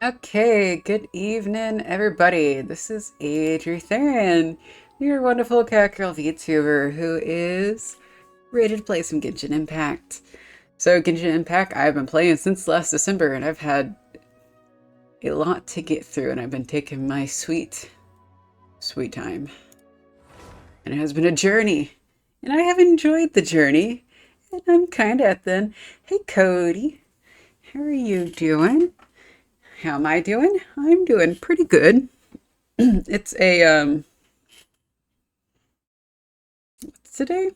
Okay, good evening, everybody. This is Adrian, your wonderful Cackerel VTuber who is ready to play some Genshin Impact. So, Genshin Impact, I've been playing since last December, and I've had a lot to get through, and I've been taking my sweet, sweet time. And it has been a journey, and I have enjoyed the journey, and I'm kind of at the end. Hey, Cody, how are you doing? How am I doing? I'm doing pretty good. It's a today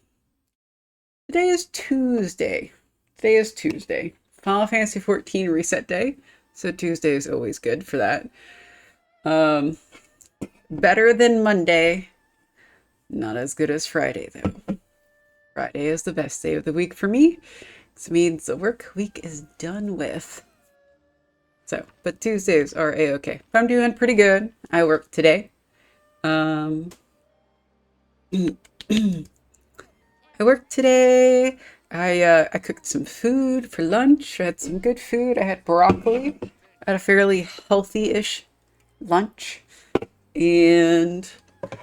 today is Tuesday. Today is Tuesday. Final Fantasy 14 reset day. So Tuesday is always good for that. Um Better than Monday. Not as good as Friday though. Friday is the best day of the week for me. This means the work week is done with. So, but Tuesdays are a-okay. But I'm doing pretty good. I worked today. Um I worked today. I cooked some food for lunch. I had some good food. I had broccoli. I had a fairly healthy-ish lunch. And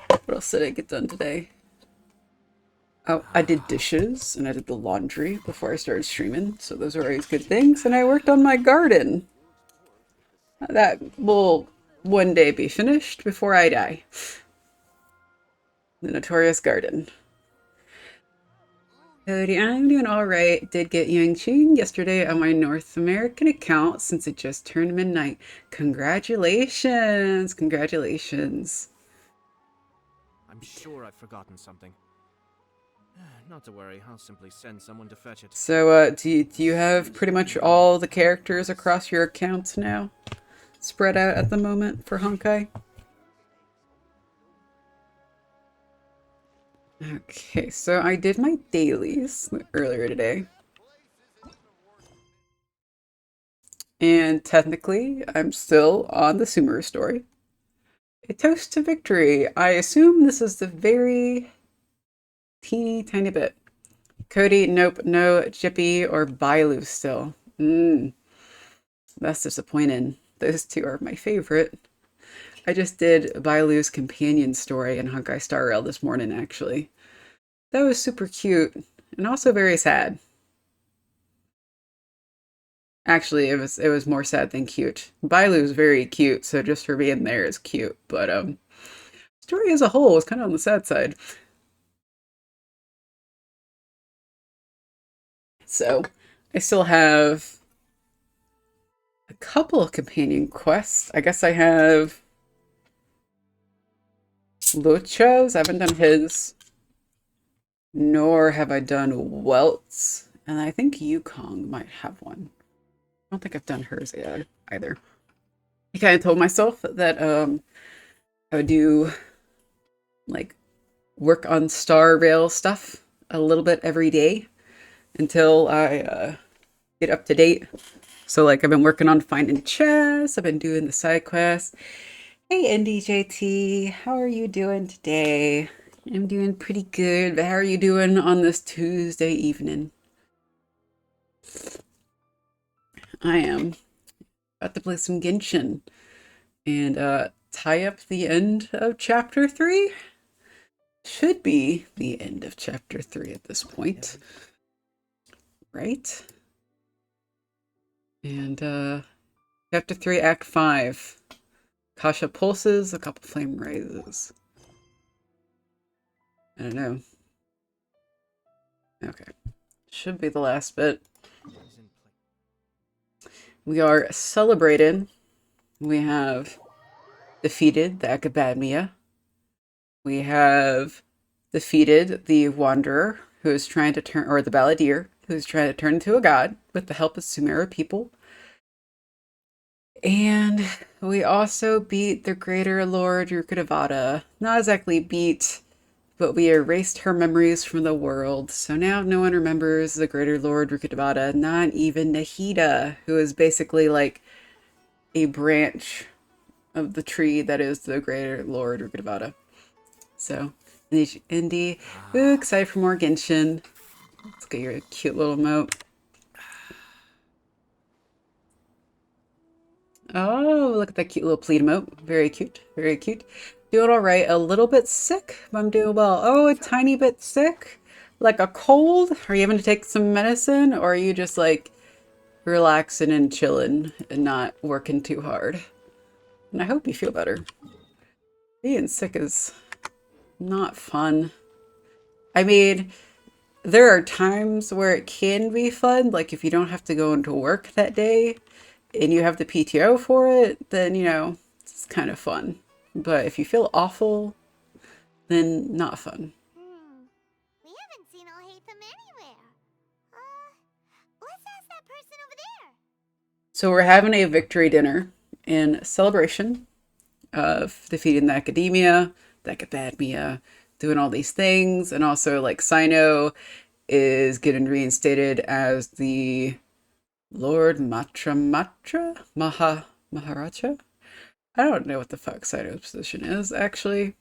what else did I get done today? Oh, I did dishes and I did the laundry before I started streaming. So those are always good things. And I worked on my garden. That will one day be finished before I die. The notorious garden. Cody, I'm doing all right. Did get Yangqing yesterday on my North American account since it just turned midnight. Congratulations! Congratulations. I'm sure I've forgotten something. Not to worry, I'll simply send someone to fetch it. So, do you have pretty much all the characters across your accounts now spread out at the moment for Honkai? Okay, so I did my dailies earlier today. And technically, I'm still on the Sumeru story. A toast to victory. I assume this is the very teeny tiny bit. Cody, nope, no Jippy or Bailu still. That's disappointing. Those two are my favorite. I just did Bailu's companion story in Honkai Star Rail this morning, actually. That was super cute and also very sad. Actually, it was more sad than cute. Bailu's very cute, so just her being there is cute. But story as a whole is kind of on the sad side. So I still have a couple of companion quests. I guess I have Lucha's. I haven't done his, nor have I done Welt's. And I think Yukong might have one. I don't think I've done hers yet either. I kind of told myself that I would do like work on Star Rail stuff a little bit every day until I get up to date. So like I've been working on finding chests, I've been doing the side quests. Hey NDJT, how are you doing today? I'm doing pretty good, but how are you doing on this Tuesday evening? I am about to play some Genshin and tie up the end of chapter 3. Should be the end of chapter 3 at this point. Right? And chapter 3, Act 5. Kasha pulses, a couple flame rises. I don't know. Okay. Should be the last bit. We are celebrating. We have defeated the Academia. We have defeated the Wanderer, who is trying to turn, or the Balladeer, who's trying to turn into a god with the help of Sumeru people. And we also beat the Greater Lord Rukkhadevata. Not exactly beat, but we erased her memories from the world. So now no one remembers the Greater Lord Rukkhadevata, not even Nahida, who is basically like a branch of the tree that is the Greater Lord Rukkhadevata. So, Indy, ooh, excited for more Genshin. Let's get your cute little emote. Oh, look at that cute little pleat emote. Very cute. Very cute. Doing all right. A little bit sick, but I'm doing well. Oh, a tiny bit sick? Like a cold? Are you having to take some medicine? Or are you just like relaxing and chilling and not working too hard? And I hope you feel better. Being sick is not fun. I mean, there are times where it can be fun, like if you don't have to go into work that day and you have the PTO for it, then, you know, it's kind of fun. But if you feel awful, then not fun. We haven't seen Alhaitham anywhere. Let's ask that person over there. So we're having a victory dinner in celebration of defeating the academia, doing all these things, and also like Sino is getting reinstated as the Lord Maharaja? I don't know what the fuck Sino's position is, actually.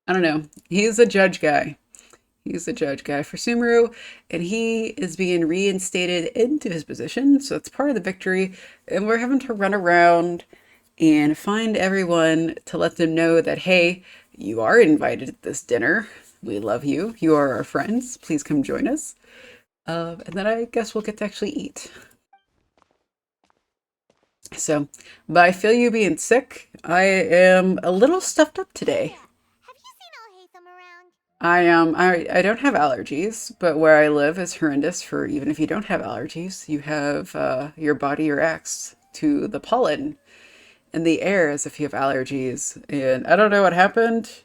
I don't know. He's a judge guy. He's the judge guy for Sumeru, and he is being reinstated into his position, so it's part of the victory, and we're having to run around and find everyone to let them know that, hey, you are invited to this dinner. We love you. You are our friends. Please come join us. And then I guess we'll get to actually eat. So, but I feel you being sick. I am a little stuffed up today. Have you seen Alhaitham around? I don't have allergies, but where I live is horrendous for even if you don't have allergies, you have your body reacts to the pollen in the air as if you have allergies. And I don't know what happened.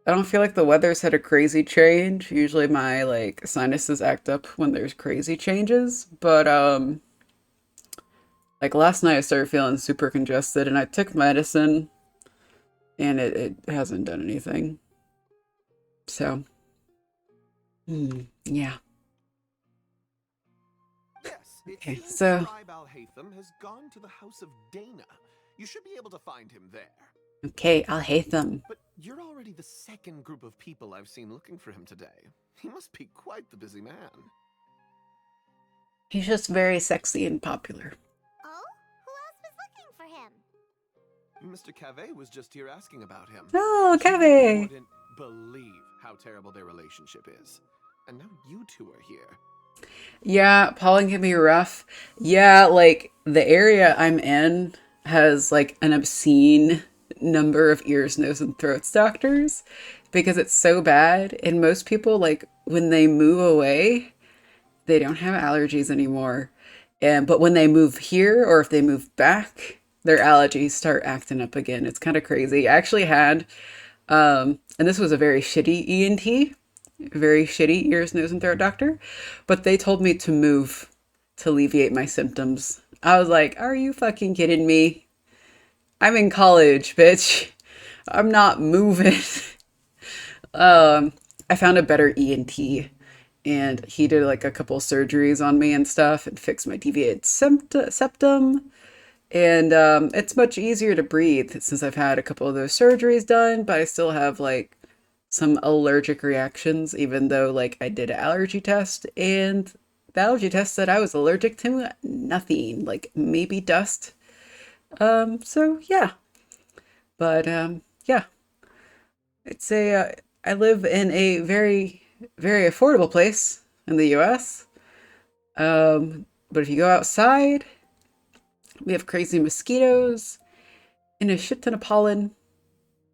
I don't feel like the weather's had a crazy change. Usually my like sinuses act up when there's crazy changes, but like last night I started feeling super congested and I took medicine and it hasn't done anything. So, yeah. Yes, it Okay, seems so Scribe Alhaitham has gone to the House of Dana. You should be able to find him there. okay, I'll hate them. But you're already the second group of people I've seen looking for him today. He must be quite the busy man. He's just very sexy and popular. Oh? Who else was looking for him? Mr. Cave was just here asking about him. Oh, He Cave! wouldn't believe how terrible their relationship is. And now you two are here. Yeah, pollen can be rough. Yeah, like the area I'm in has like an obscene number of ears, nose, and throats doctors because it's so bad. And most people, like when they move away, they don't have allergies anymore. And but when they move here or if they move back, their allergies start acting up again. It's kind of crazy. I actually had and this was a very shitty ENT, very shitty ears, nose, and throat doctor, but they told me to move to alleviate my symptoms. I was like, are you fucking kidding me? I'm in college, bitch. I'm not moving. I found a better ENT and he did like a couple surgeries on me and stuff and fixed my deviated septum. And it's much easier to breathe since I've had a couple of those surgeries done, but I still have like some allergic reactions, even though like I did an allergy test and the allergy test said I was allergic to nothing, like maybe dust. So yeah, but yeah, it's I live in a very, very affordable place in the US. But if you go outside, we have crazy mosquitoes and a shit ton of pollen.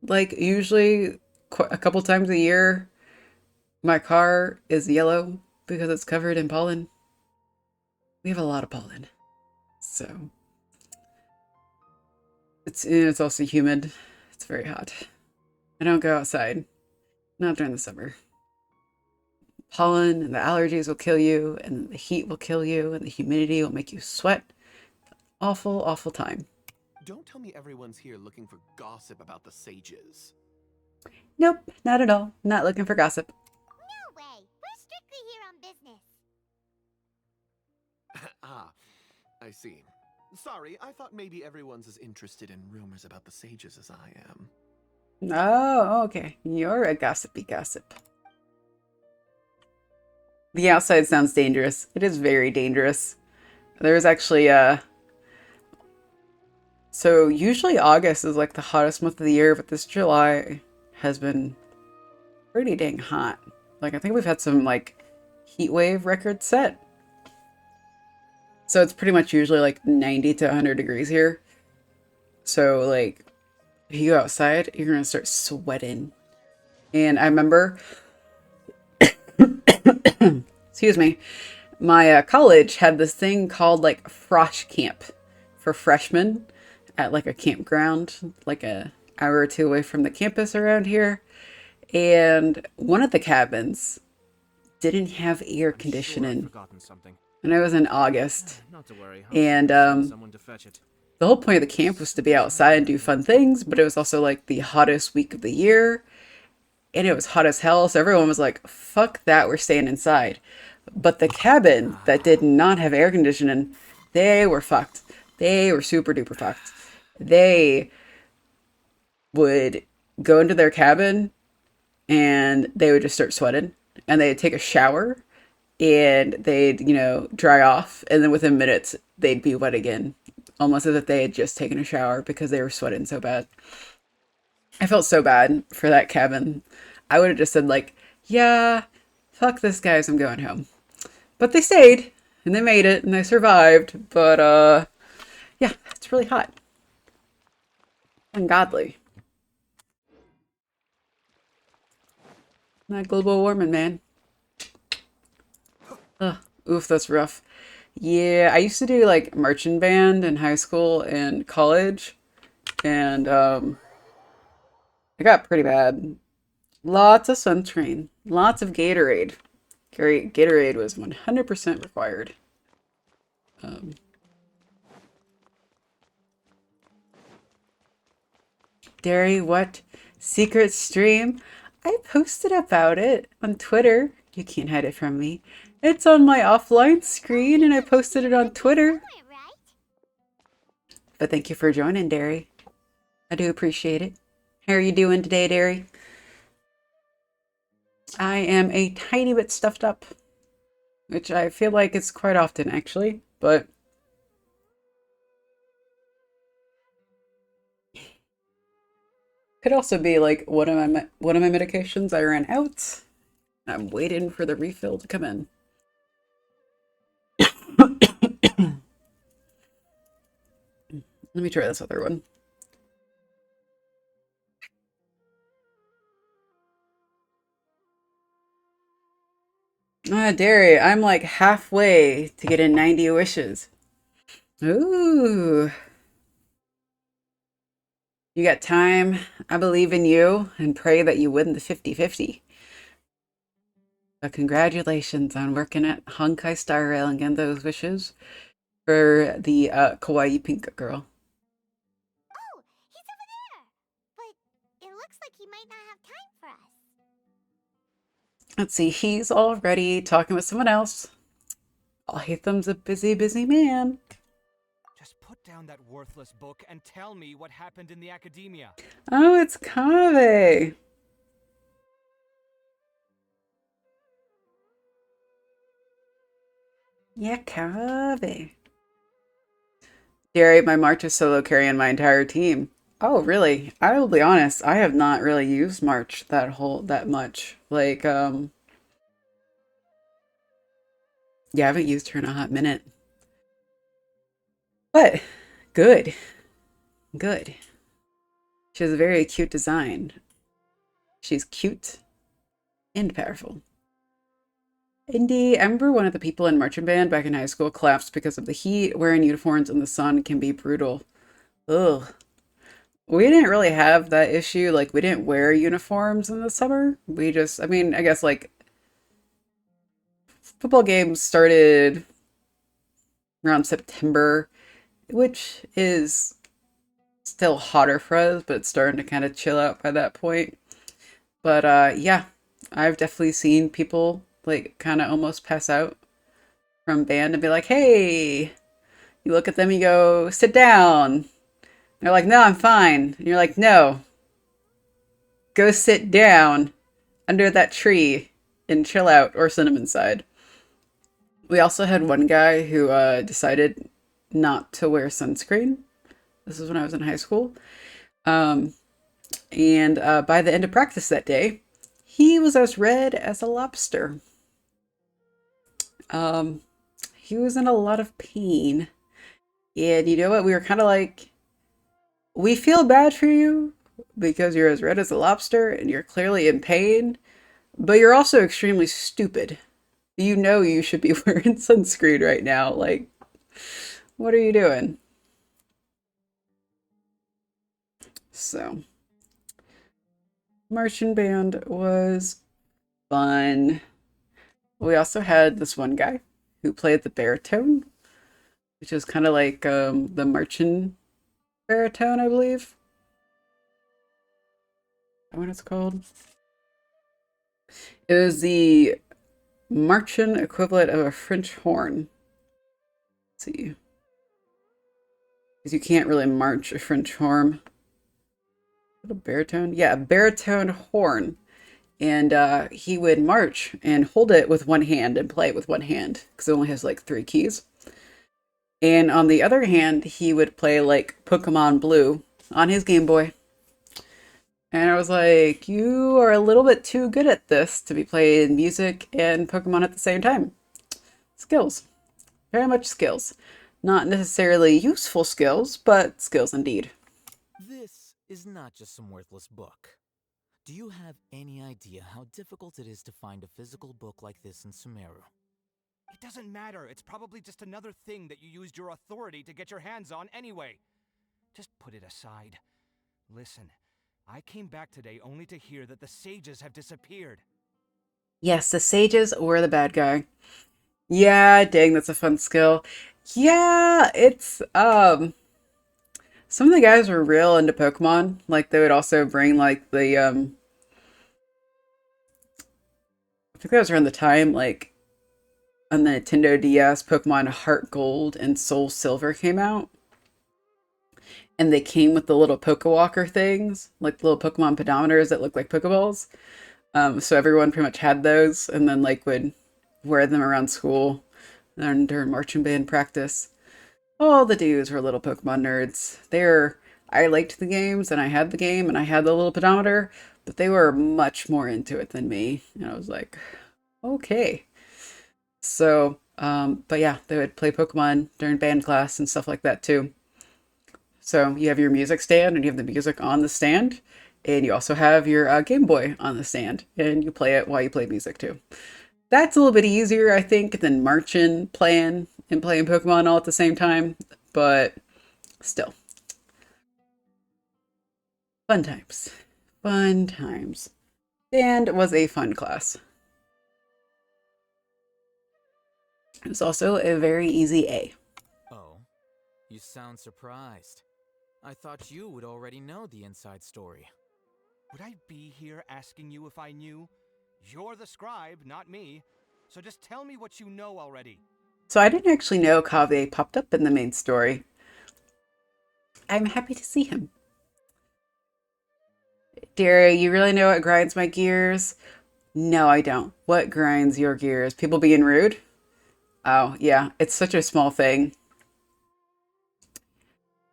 Like usually a couple times a year, my car is yellow because it's covered in pollen. We have a lot of pollen. So it's also humid. It's very hot. I don't go outside. Not during the summer. Pollen and the allergies will kill you, and the heat will kill you, and the humidity will make you sweat. Awful, awful time. Don't tell me everyone's here looking for gossip about the sages. Nope, not at all. Not looking for gossip. No way. We're strictly here on business. Ah, I see. Sorry, I thought maybe everyone's as interested in rumors about the sages as I am. Oh, okay. You're a gossipy gossip. The outside sounds dangerous. It is very dangerous. There was actually So usually August is like the hottest month of the year, but this July has been pretty dang hot. Like I think we've had some like heat wave records set. So it's pretty much usually like 90 to 100 degrees here. So like if you go outside, you're gonna start sweating. And I remember, excuse me, my college had this thing called like frosh camp for freshmen at like a campground, like a hour or two away from the campus around here. And one of the cabins didn't have air I'm sure I've conditioning, forgotten something. and it was in August. Not to worry. I'll And send someone to fetch it. the whole point of the camp was to be outside and do fun things, but it was also like the hottest week of the year, and it was hot as hell. So everyone was like, "Fuck that, we're staying inside." But the cabin that did not have air conditioning, they were fucked. They were super duper fucked. They would go into their cabin and they would just start sweating, and they'd take a shower and they'd, dry off, and then within minutes they'd be wet again, almost as if they had just taken a shower because they were sweating so bad. I felt so bad for that cabin. I would have just said like, yeah, fuck this guys, I'm going home. But they stayed and they made it and they survived. But yeah, it's really hot. Ungodly. That global warming, man. Ugh, oof, that's rough. Yeah, I used to do like marching band in high school and college, and it got pretty bad. Lots of sunscreen, lots of Gatorade. Gatorade was 100% required. Um, Dairy, what? Secret stream? I posted about it on Twitter. You can't hide it from me. It's on my offline screen and I posted it on Twitter. It, right? But thank you for joining, Dairy. I do appreciate it. How are you doing today, Dairy? I am a tiny bit stuffed up, which I feel like it's quite often actually, but could also be like one of my medications I ran out. I'm waiting for the refill to come in. Let me try this other one. Ah, Derry, I'm like halfway to getting 90 wishes. Ooh. You got time. I believe in you and pray that you win the 50-50. But congratulations on working at Honkai Star Rail and getting those wishes for the kawaii pink girl. Oh, he's over there. But it looks like he might not have time for us. Let's see, he's already talking with someone else. Alhaitham's a busy, busy man. Just put down that worthless book and tell me what happened in the academia. Oh, it's Kave. Yeah, Kave. Gary, my March is solo carrying my entire team. Oh, really? I will be honest, I have not really used March that much. Like, yeah, I haven't used her in a hot minute. But good. Good. She has a very cute design. She's cute and powerful. Indeed, I remember one of the people in marching band back in high school collapsed because of the heat. Wearing uniforms in the sun can be brutal. Ugh. We didn't really have that issue. Like, we didn't wear uniforms in the summer. We just, I mean, I guess like football games started around September, which is still hotter for us, but it's starting to kind of chill out by that point. But yeah, I've definitely seen people like kind of almost pass out from band and be like, hey, you look at them, you go, sit down. And they're like, no, I'm fine. And you're like, no, go sit down under that tree and chill out or cinnamon side. We also had one guy who decided not to wear sunscreen. This is when I was in high school. And by the end of practice that day, he was as red as a lobster. He was in a lot of pain. And you know what? We were kind of like, we feel bad for you because you're as red as a lobster and you're clearly in pain, but you're also extremely stupid. You know you should be wearing sunscreen right now. Like, what are you doing? So, marching band was fun. We also had this one guy who played the baritone, which is kind of like the marching baritone, I believe. Is that what it's called? It was the marching equivalent of a French horn. Let's see. Because you can't really march a French horn. A baritone? Yeah, a baritone horn. And he would march and hold it with one hand and play it with one hand because it only has like 3 keys. And on the other hand, he would play like Pokemon Blue on his Game Boy. And I was like, you are a little bit too good at this to be playing music and Pokemon at the same time. Skills. Very much skills. Not necessarily useful skills, but skills indeed. This is not just some worthless book. Do you have any idea how difficult it is to find a physical book like this in Sumeru? It doesn't matter. It's probably just another thing that you used your authority to get your hands on anyway. Just put it aside. Listen, I came back today only to hear that the sages have disappeared. Yes, the sages were the bad guy. Yeah, dang, that's a fun skill. Yeah, it's some of the guys were real into Pokemon. Like they would also bring like the I think that was around the time like on the Nintendo DS, Pokemon Heart Gold and Soul Silver came out. And they came with the little Pokewalker things, like little Pokemon pedometers that look like Pokeballs. So everyone pretty much had those and then like would wear them around school and during marching band practice. All the dudes were little Pokemon nerds. I liked the games and I had the game and I had the little pedometer, but they were much more into it than me. And I was like, okay. So, but yeah, they would play Pokemon during band class and stuff like that too. So you have your music stand and you have the music on the stand. And you also have your Game Boy on the stand. And you play it while you play music too. That's a little bit easier, I think, than marching, playing, and playing Pokemon all at the same time. But still. Fun times. Fun times. Band was a fun class. It was also a very easy A. Oh, you sound surprised. I thought you would already know the inside story. Would I be here asking you if I knew? You're the scribe, not me. So just tell me what you know already. So I didn't actually know Kaveh popped up in the main story. I'm happy to see him. Dara, you really know what grinds my gears? No, I don't. What grinds your gears? People being rude? Oh, yeah. It's such a small thing.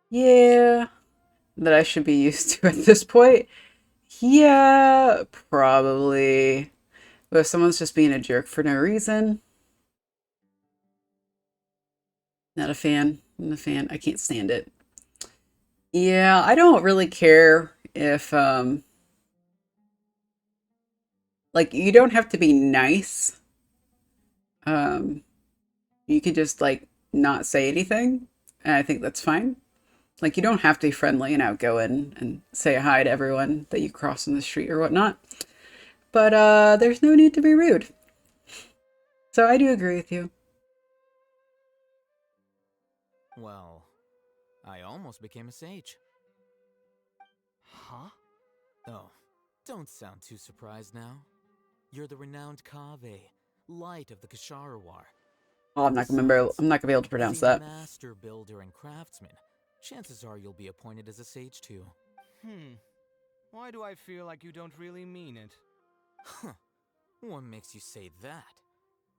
Yeah. That I should be used to at this point. Yeah, probably. But if someone's just being a jerk for no reason, not a fan. I'm a fan. I can't stand it. Yeah, I don't really care if like you don't have to be nice. Um you could just like not say anything, and I think that's fine. Like you don't have to be friendly and outgoing and say hi to everyone that you cross in the street or whatnot. But there's no need to be rude. So I do agree with you. Well, I almost became a sage. Huh? Oh, don't sound too surprised now. You're the renowned Kaveh, light of the Kasharawar. Oh, I'm not gonna be able to pronounce As that. a master builder and craftsman, chances are you'll be appointed as a sage too. Why do I feel like you don't really mean it? Huh. What makes you say that?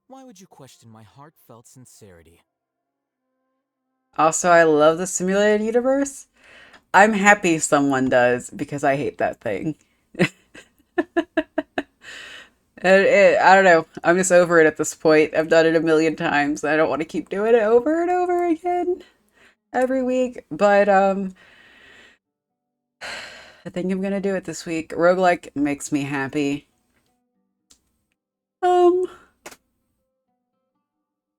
Why would you question my heartfelt sincerity? Also, I love the simulated universe. I'm happy someone does because I hate that thing. I don't know. I'm just over it at this point. I've done it a million times. I don't want to keep doing it over and over again every week. But I think I'm gonna do it this week. Roguelike makes me happy. Um,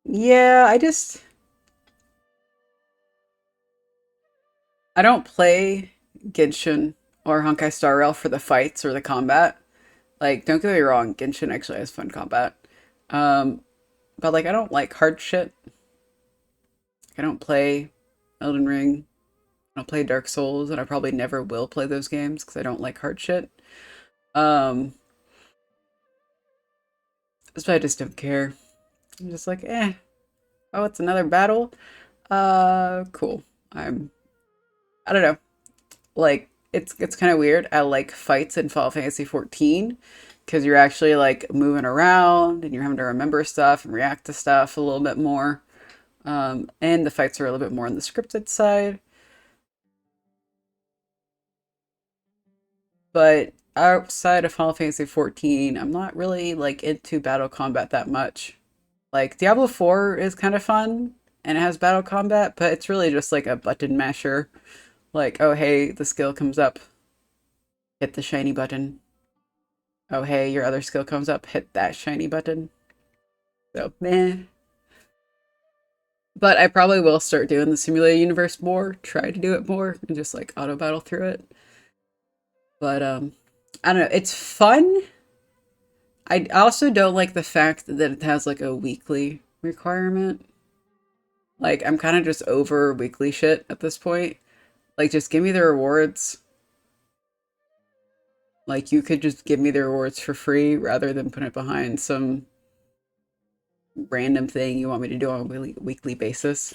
yeah, I don't play Genshin or Honkai Star Rail for the fights or the combat. Like, don't get me wrong, Genshin actually has fun combat. Um, but like I don't like hard shit. I don't play Elden Ring. I don't play Dark Souls, and I probably never will play those games because I don't like hard shit. Um, so I just don't care. I'm just like, eh. Oh, it's another battle. Cool. I don't know. Like, it's kind of weird. I like fights in Final Fantasy 14 because you're actually like moving around and you're having to remember stuff and react to stuff a little bit more. And the fights are a little bit more on the scripted side. But outside of Final Fantasy 14, I'm not really like into battle combat that much. Like Diablo 4 is kind of fun and it has battle combat, but it's really just like a button masher. Like, oh hey, the skill comes up, hit the shiny button. Oh hey, your other skill comes up, hit that shiny button. So meh. But I probably will start doing the simulated universe more, try to do it more, and just like auto battle through it. But I don't know, it's fun. I also don't like the fact that it has like a weekly requirement. Like I'm kind of just over weekly shit at this point. Like just give me the rewards. Like you could just give me the rewards for free rather than put it behind some random thing you want me to do on a weekly basis.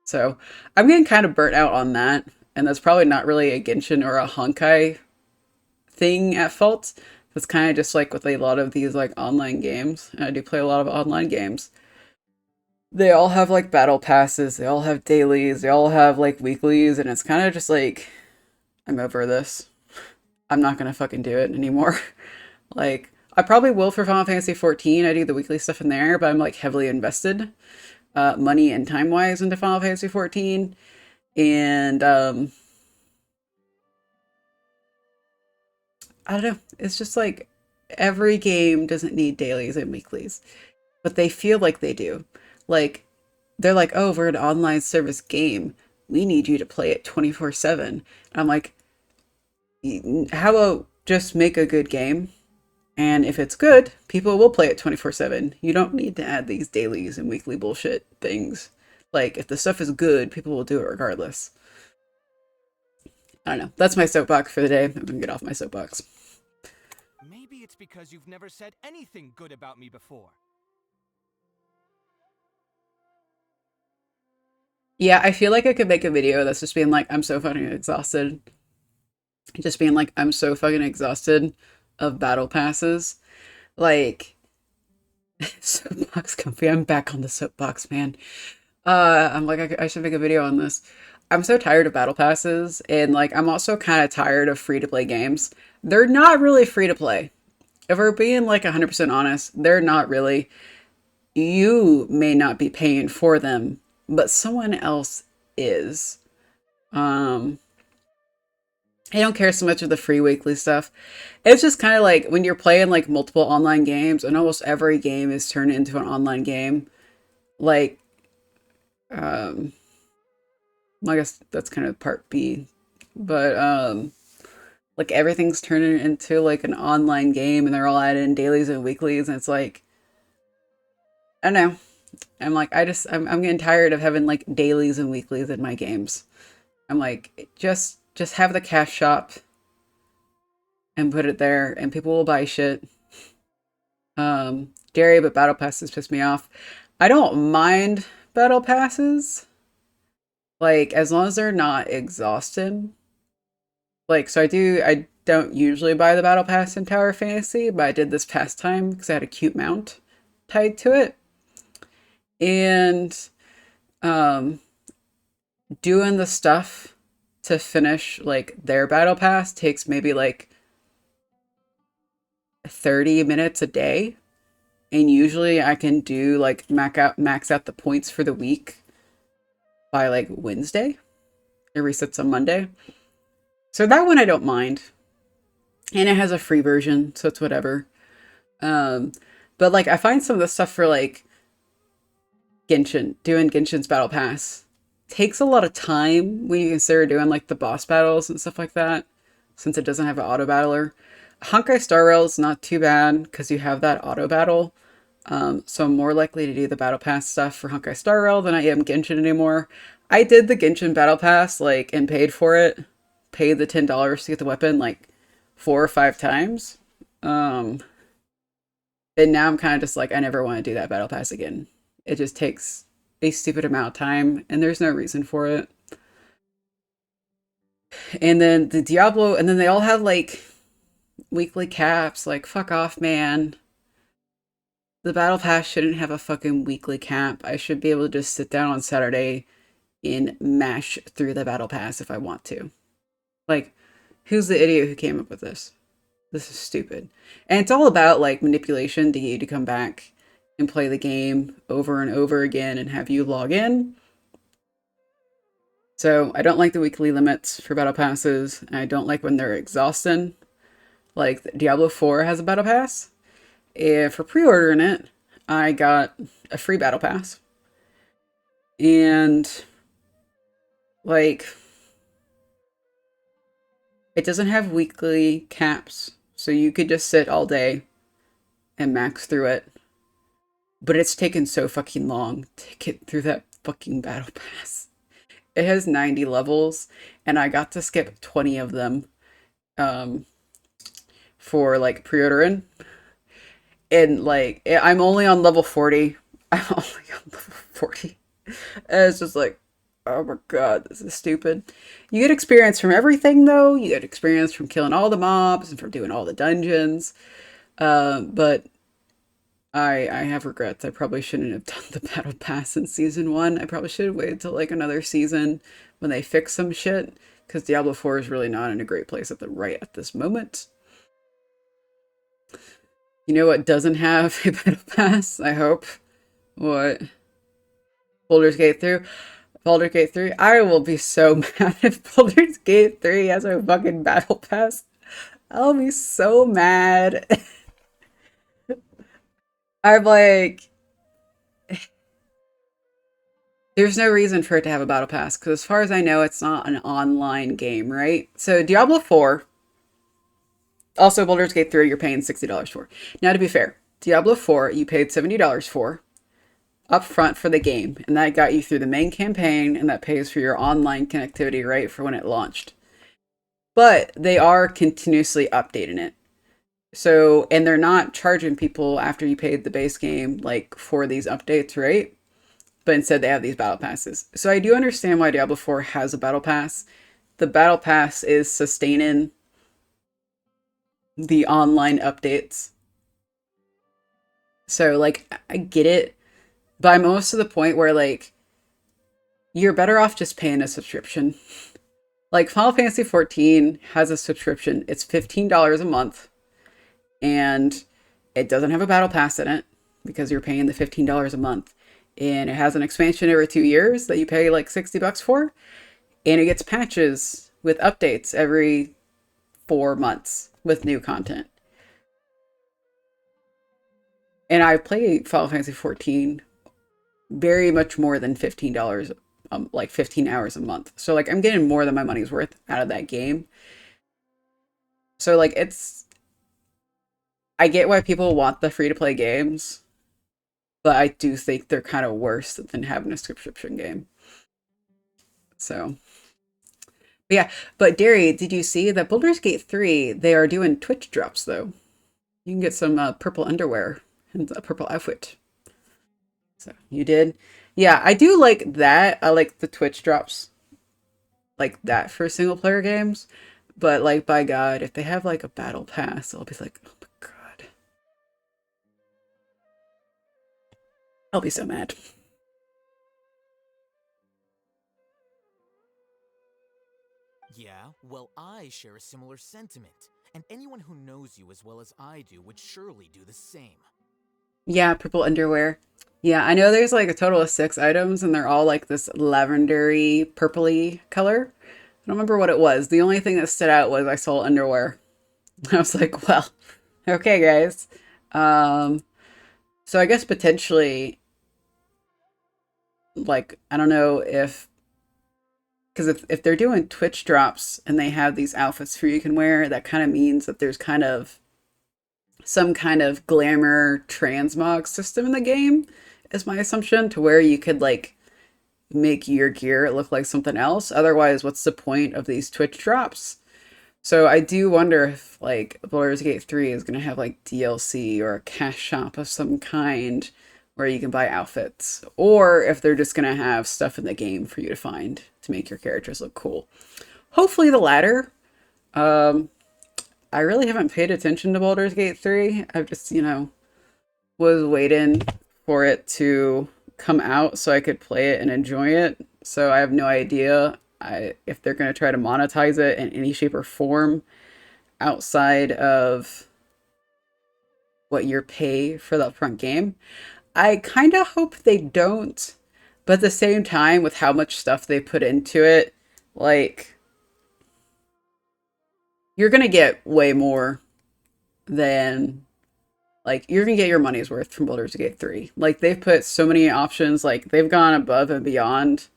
So I'm getting kind of burnt out on that. And that's probably not really a Genshin or a Honkai thing at fault. It's kind of just like with a lot of these like online games. And I do play a lot of online games. They all have like battle passes, they all have dailies, they all have like weeklies, and it's kind of just like, I'm over this. I'm not gonna fucking do it anymore. Like, I probably will for Final Fantasy 14. I do the weekly stuff in there, but I'm like heavily invested, money and time wise into Final Fantasy 14. And I don't know. It's just like every game doesn't need dailies and weeklies, but they feel like they do. Like, they're like, oh, we're an online service game. We need you to play it 24/7. I'm like, how about just make a good game? And if it's good, people will play it 24/7. You don't need to add these dailies and weekly bullshit things. Like, if the stuff is good, people will do it regardless. I don't know. That's my soapbox for the day. I'm gonna get off my soapbox. Maybe it's because you've never said anything good about me before. Yeah, I feel like I could make a video that's just being like, I'm so fucking exhausted. Just being like, I'm so fucking exhausted of battle passes. Like, soapbox comfy. I'm back on the soapbox, man. I'm like, I should make a video on this. I'm so tired of battle passes, and like, I'm also kind of tired of free to play games. They're not really free to play. If we're being like 100% honest, they're not really. You may not be paying for them, but someone else is. I don't care so much of the free weekly stuff. It's just kind of like when you're playing like multiple online games, and almost every game is turned into an online game. Like, well, I guess that's kind of part B, but like everything's turning into like an online game, and they're all added in dailies and weeklies, and it's like, I don't know. I'm like, I'm getting tired of having like dailies and weeklies in my games. I'm like, just have the cash shop and put it there, and people will buy shit. Dairy, but battle passes piss me off. I don't mind battle passes, like as long as they're not exhausting. Like, so I don't usually buy the battle pass in Tower Fantasy, but I did this past time because I had a cute mount tied to it. And doing the stuff to finish like their battle pass takes maybe like 30 minutes a day. And usually I can do like max out the points for the week by like Wednesday. It resets on Monday. So that one I don't mind. And it has a free version, so it's whatever. But like I find some of the stuff for like Genshin, doing Genshin's battle pass takes a lot of time when you consider doing like the boss battles and stuff like that, since it doesn't have an auto battler. Honkai Star Rail is not too bad because you have that auto battle. So I'm more likely to do the battle pass stuff for Honkai Star Rail than I am Genshin anymore. I did the Genshin battle pass like and paid for it, paid the $10 to get the weapon like 4 or 5 times. And now I'm kind of just like, I never want to do that battle pass again. It just takes a stupid amount of time and there's no reason for it. And then the Diablo, and then they all have like weekly caps. Like, fuck off, man. The battle pass shouldn't have a fucking weekly cap. I should be able to just sit down on Saturday and mash through the battle pass if I want to. Like, who's the idiot who came up with this? This is stupid. And it's all about like manipulation to get you to come back and play the game over and over again and have you log in. So I don't like the weekly limits for battle passes. And I don't like when they're exhausting. Like Diablo 4 has a battle pass. And for pre-ordering it, I got a free battle pass. And like it doesn't have weekly caps. So you could just sit all day and max through it. But it's taken so fucking long to get through that fucking battle pass. It has 90 levels, and I got to skip 20 of them for like pre-ordering. And like, I'm only on level 40. I'm only on level 40. And it's just like, oh my god, this is stupid. You get experience from everything, though. You get experience from killing all the mobs and from doing all the dungeons. But I have regrets. I probably shouldn't have done the battle pass in season 1. I probably should have waited till like another season when they fix some shit, because Diablo 4 is really not in a great place at this moment. You know what doesn't have a battle pass? I hope. What? Baldur's Gate 3? Baldur's Gate 3? I will be so mad if Baldur's Gate 3 has a fucking battle pass. I'll be so mad. I'm like, there's no reason for it to have a battle pass, because as far as I know, it's not an online game, right? So Diablo 4, also Baldur's Gate 3, you're paying $60 for. Now, to be fair, Diablo 4, you paid $70 for up front for the game, and that got you through the main campaign, and that pays for your online connectivity, right, for when it launched. But they are continuously updating it. So, and they're not charging people after you paid the base game, like, for these updates, right? But instead they have these battle passes. So I do understand why Diablo 4 has a battle pass. The battle pass is sustaining the online updates. So, like, I get it. But I'm almost to the point where, like, you're better off just paying a subscription. Like, Final Fantasy XIV has a subscription. It's $15 a month. And it doesn't have a battle pass in it because you're paying the $15 a month. And it has an expansion every 2 years that you pay like $60 for. And it gets patches with updates every 4 months with new content. And I play Final Fantasy XIV very much more than $15, like 15 hours a month. So like I'm getting more than my money's worth out of that game. So like I get why people want the free to play games, but I do think they're kind of worse than having a subscription game. So, but yeah. But Derry, did you see that Baldur's Gate 3, they are doing Twitch drops though? You can get some purple underwear and a purple outfit. So you did? Yeah, I do like that. I like the Twitch drops like that for single player games. But like, by God, if they have like a battle pass, I'll be like, oh my God. I'll be so mad. Well, I share a similar sentiment, and anyone who knows you as well as I do would surely do the same. Yeah, purple underwear. Yeah, I know there's like a total of 6 items, and they're all like this lavendery, purpley color. I don't remember what it was. The only thing that stood out was I saw underwear. I was like, well, okay, guys. Um, so I guess potentially, like, I don't know if, because if they're doing Twitch drops and they have these outfits for you can wear, that kind of means that there's kind of some kind of glamour transmog system in the game, is my assumption, to where you could like make your gear look like something else. Otherwise, what's the point of these Twitch drops? So I do wonder if like Baldur's Gate 3 is going to have like DLC or a cash shop of some kind where you can buy outfits, or if they're just going to have stuff in the game for you to find to make your characters look cool. Hopefully the latter. Um, I really haven't paid attention to Baldur's Gate 3. I've just, was waiting for it to come out so I could play it and enjoy it. So I have no idea if they're going to try to monetize it in any shape or form outside of what you pay for the upfront game. I kind of hope they don't, but at the same time, with how much stuff they put into it, like, you're going to get way more than, like, you're going to get your money's worth from Baldur's Gate 3. Like, they've put so many options, like, they've gone above and beyond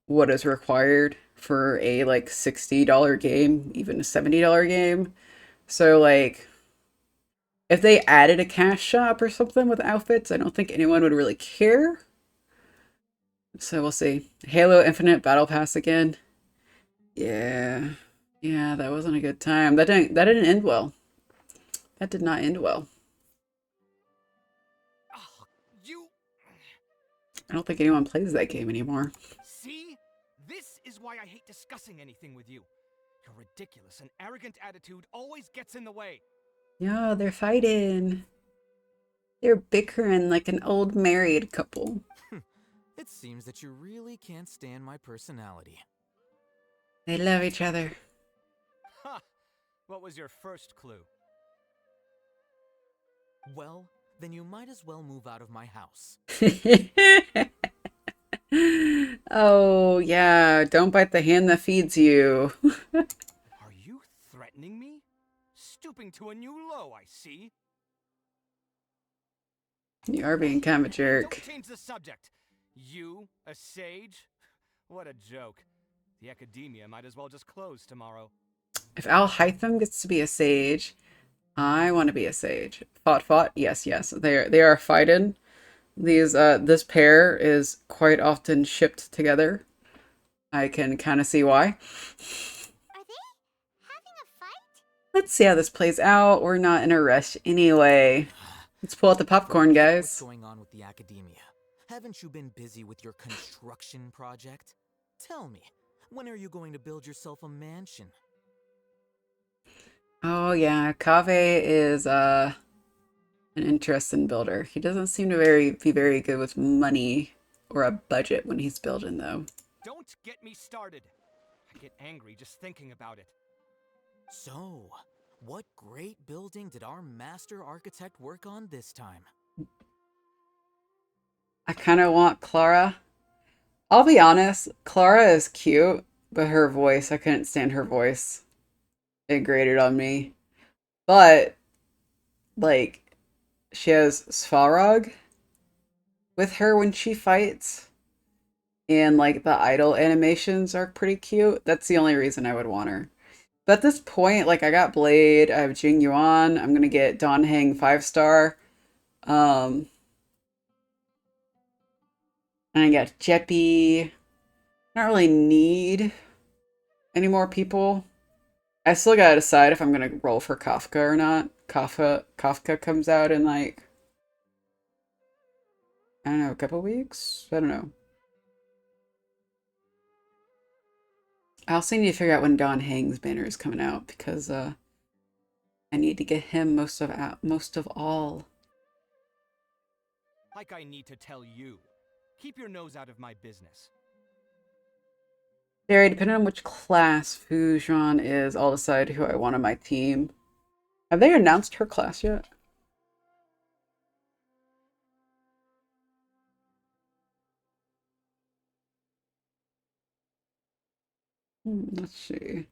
what is required for a, like, $60 game, even a $70 game. So, like, if they added a cash shop or something with outfits, I don't think anyone would really care. So we'll see. Halo Infinite Battle Pass again. Yeah. Yeah, that wasn't a good time. That didn't end well. That did not end well. Oh, you... I don't think anyone plays that game anymore. See? This is why I hate discussing anything with you. Your ridiculous and arrogant attitude always gets in the way. Yeah, they're fighting. They're bickering like an old married couple. It seems that you really can't stand my personality. They love each other. Ha! What was your first clue? Well, then you might as well move out of my house. Oh, yeah. Don't bite the hand that feeds you. Are you threatening me? Stooping to a new low, I see. You are being kind of a jerk. Don't change the subject. You, a sage? What a joke. The academia might as well just close tomorrow. If Al Hytham gets to be a sage, I want to be a sage. Fought. Yes. They are fighting. This pair is quite often shipped together. I can kind of see why. Are they having a fight? Let's see how this plays out. We're not in a rush anyway. Let's pull out the popcorn, What's guys. going on with the academia? Haven't you been busy with your construction project? Tell me, when are you going to build yourself a mansion? Oh yeah, Kaveh is an interesting builder. He doesn't seem to be very good with money or a budget when he's building though. Don't get me started. I get angry just thinking about it. So, what great building did our master architect work on this time? I kind of want Clara. I'll be honest, Clara is cute, but her voice, I couldn't stand her voice. It grated on me. But, like, she has Svarog with her when she fights. And, like, the idol animations are pretty cute. That's the only reason I would want her. But at this point, like, I got Blade, I have Jing Yuan, I'm gonna get Don Hang 5-star. And I got Jeppy. I don't really need any more people. I still gotta decide if I'm gonna roll for Kafka or not. Kafka comes out in like, I don't know, a couple weeks? I don't know. I also need to figure out when Don Hang's banner is coming out because I need to get him most of all. Like I need to tell you. Keep your nose out of my business. Derry, depending on which class Fusion is, I'll decide who I want on my team. Have they announced her class yet? Let's see.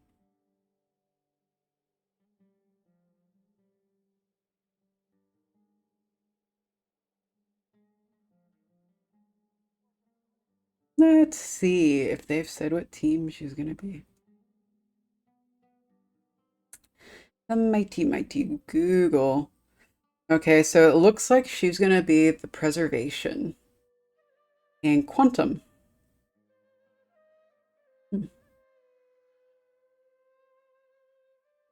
Let's see if they've said what team she's gonna be. The mighty Google. Okay, so it looks like she's gonna be the preservation and quantum.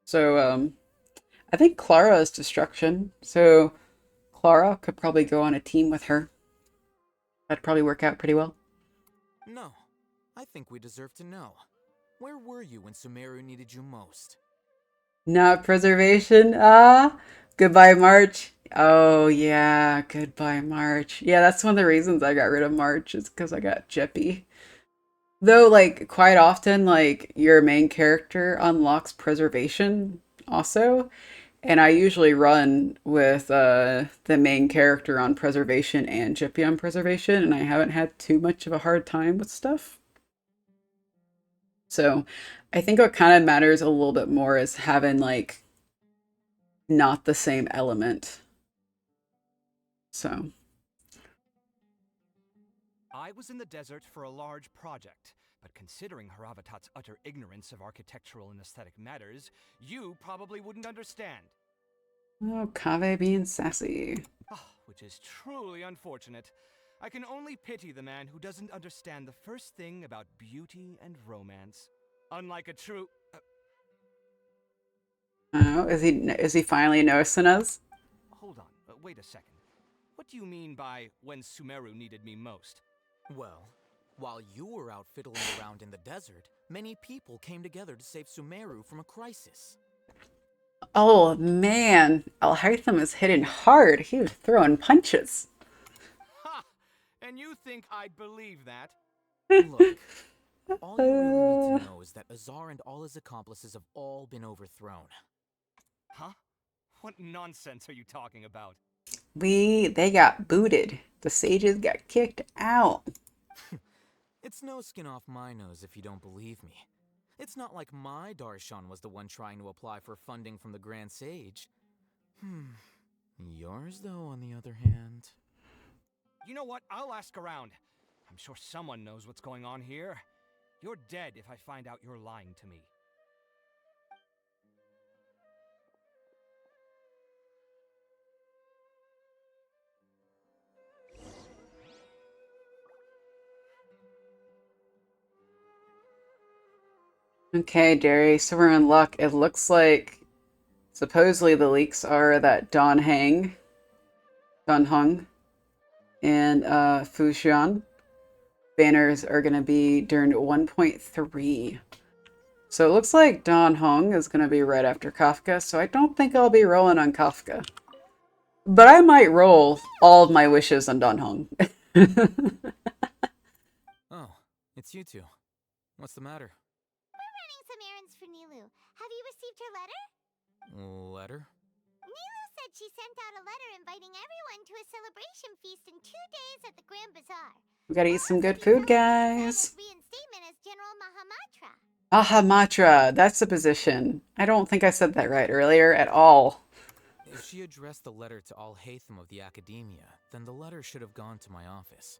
So I think Clara is destruction. So Clara could probably go on a team with her. That'd probably work out pretty well. No, I think we deserve to know. Where were you when Sumeru needed you most? Not preservation. Ah, goodbye, March. Oh, yeah, goodbye, March. Yeah, that's one of the reasons I got rid of March, is because I got Jeppy. Though, like, quite often, like, your main character unlocks preservation also. And I usually run with the main character on preservation and Jeppy on preservation, and I haven't had too much of a hard time with stuff. So I think what kind of matters a little bit more is having, like, not the same element. So I was in the desert for a large project, but considering Haravatat's utter ignorance of architectural and aesthetic matters, you probably wouldn't understand. oh, Kave being sassy. Which is truly unfortunate. I can only pity the man who doesn't understand the first thing about beauty and romance. Unlike a true... Oh, is he finally noticing us? Hold on, wait a second. What do you mean by when Sumeru needed me most? Well, while you were out fiddling around in the desert, many people came together to save Sumeru from a crisis. Oh man, Alhaitham is hitting hard. He was throwing punches. Ha! And you think I'd believe that? Look, all you really need to know is that Azar and all his accomplices have all been overthrown. Huh? What nonsense are you talking about? They got booted. The sages got kicked out. It's no skin off my nose if you don't believe me. It's not like my Darshan was the one trying to apply for funding from the Grand Sage. Yours, though, on the other hand... You know what? I'll ask around. I'm sure someone knows what's going on here. You're dead if I find out you're lying to me. Okay, Derry, so we're in luck. It looks like supposedly the leaks are that Don Hung, and Fuxian banners are going to be during 1.3. So it looks like Don Hung is going to be right after Kafka, so I don't think I'll be rolling on Kafka. But I might roll all of my wishes on Don Hung. Oh, it's you two. What's the matter? We're running some errands for Nilu. Have you received her letter? Letter? Nilu said she sent out a letter inviting everyone to a celebration feast in 2 days at the Grand Bazaar. We gotta eat some good food, guys. Reinstatement as General Mahamatra. Mahamatra, that's the position. I don't think I said that right earlier at all. If she addressed the letter to Al Haytham of the Academia, then the letter should have gone to my office.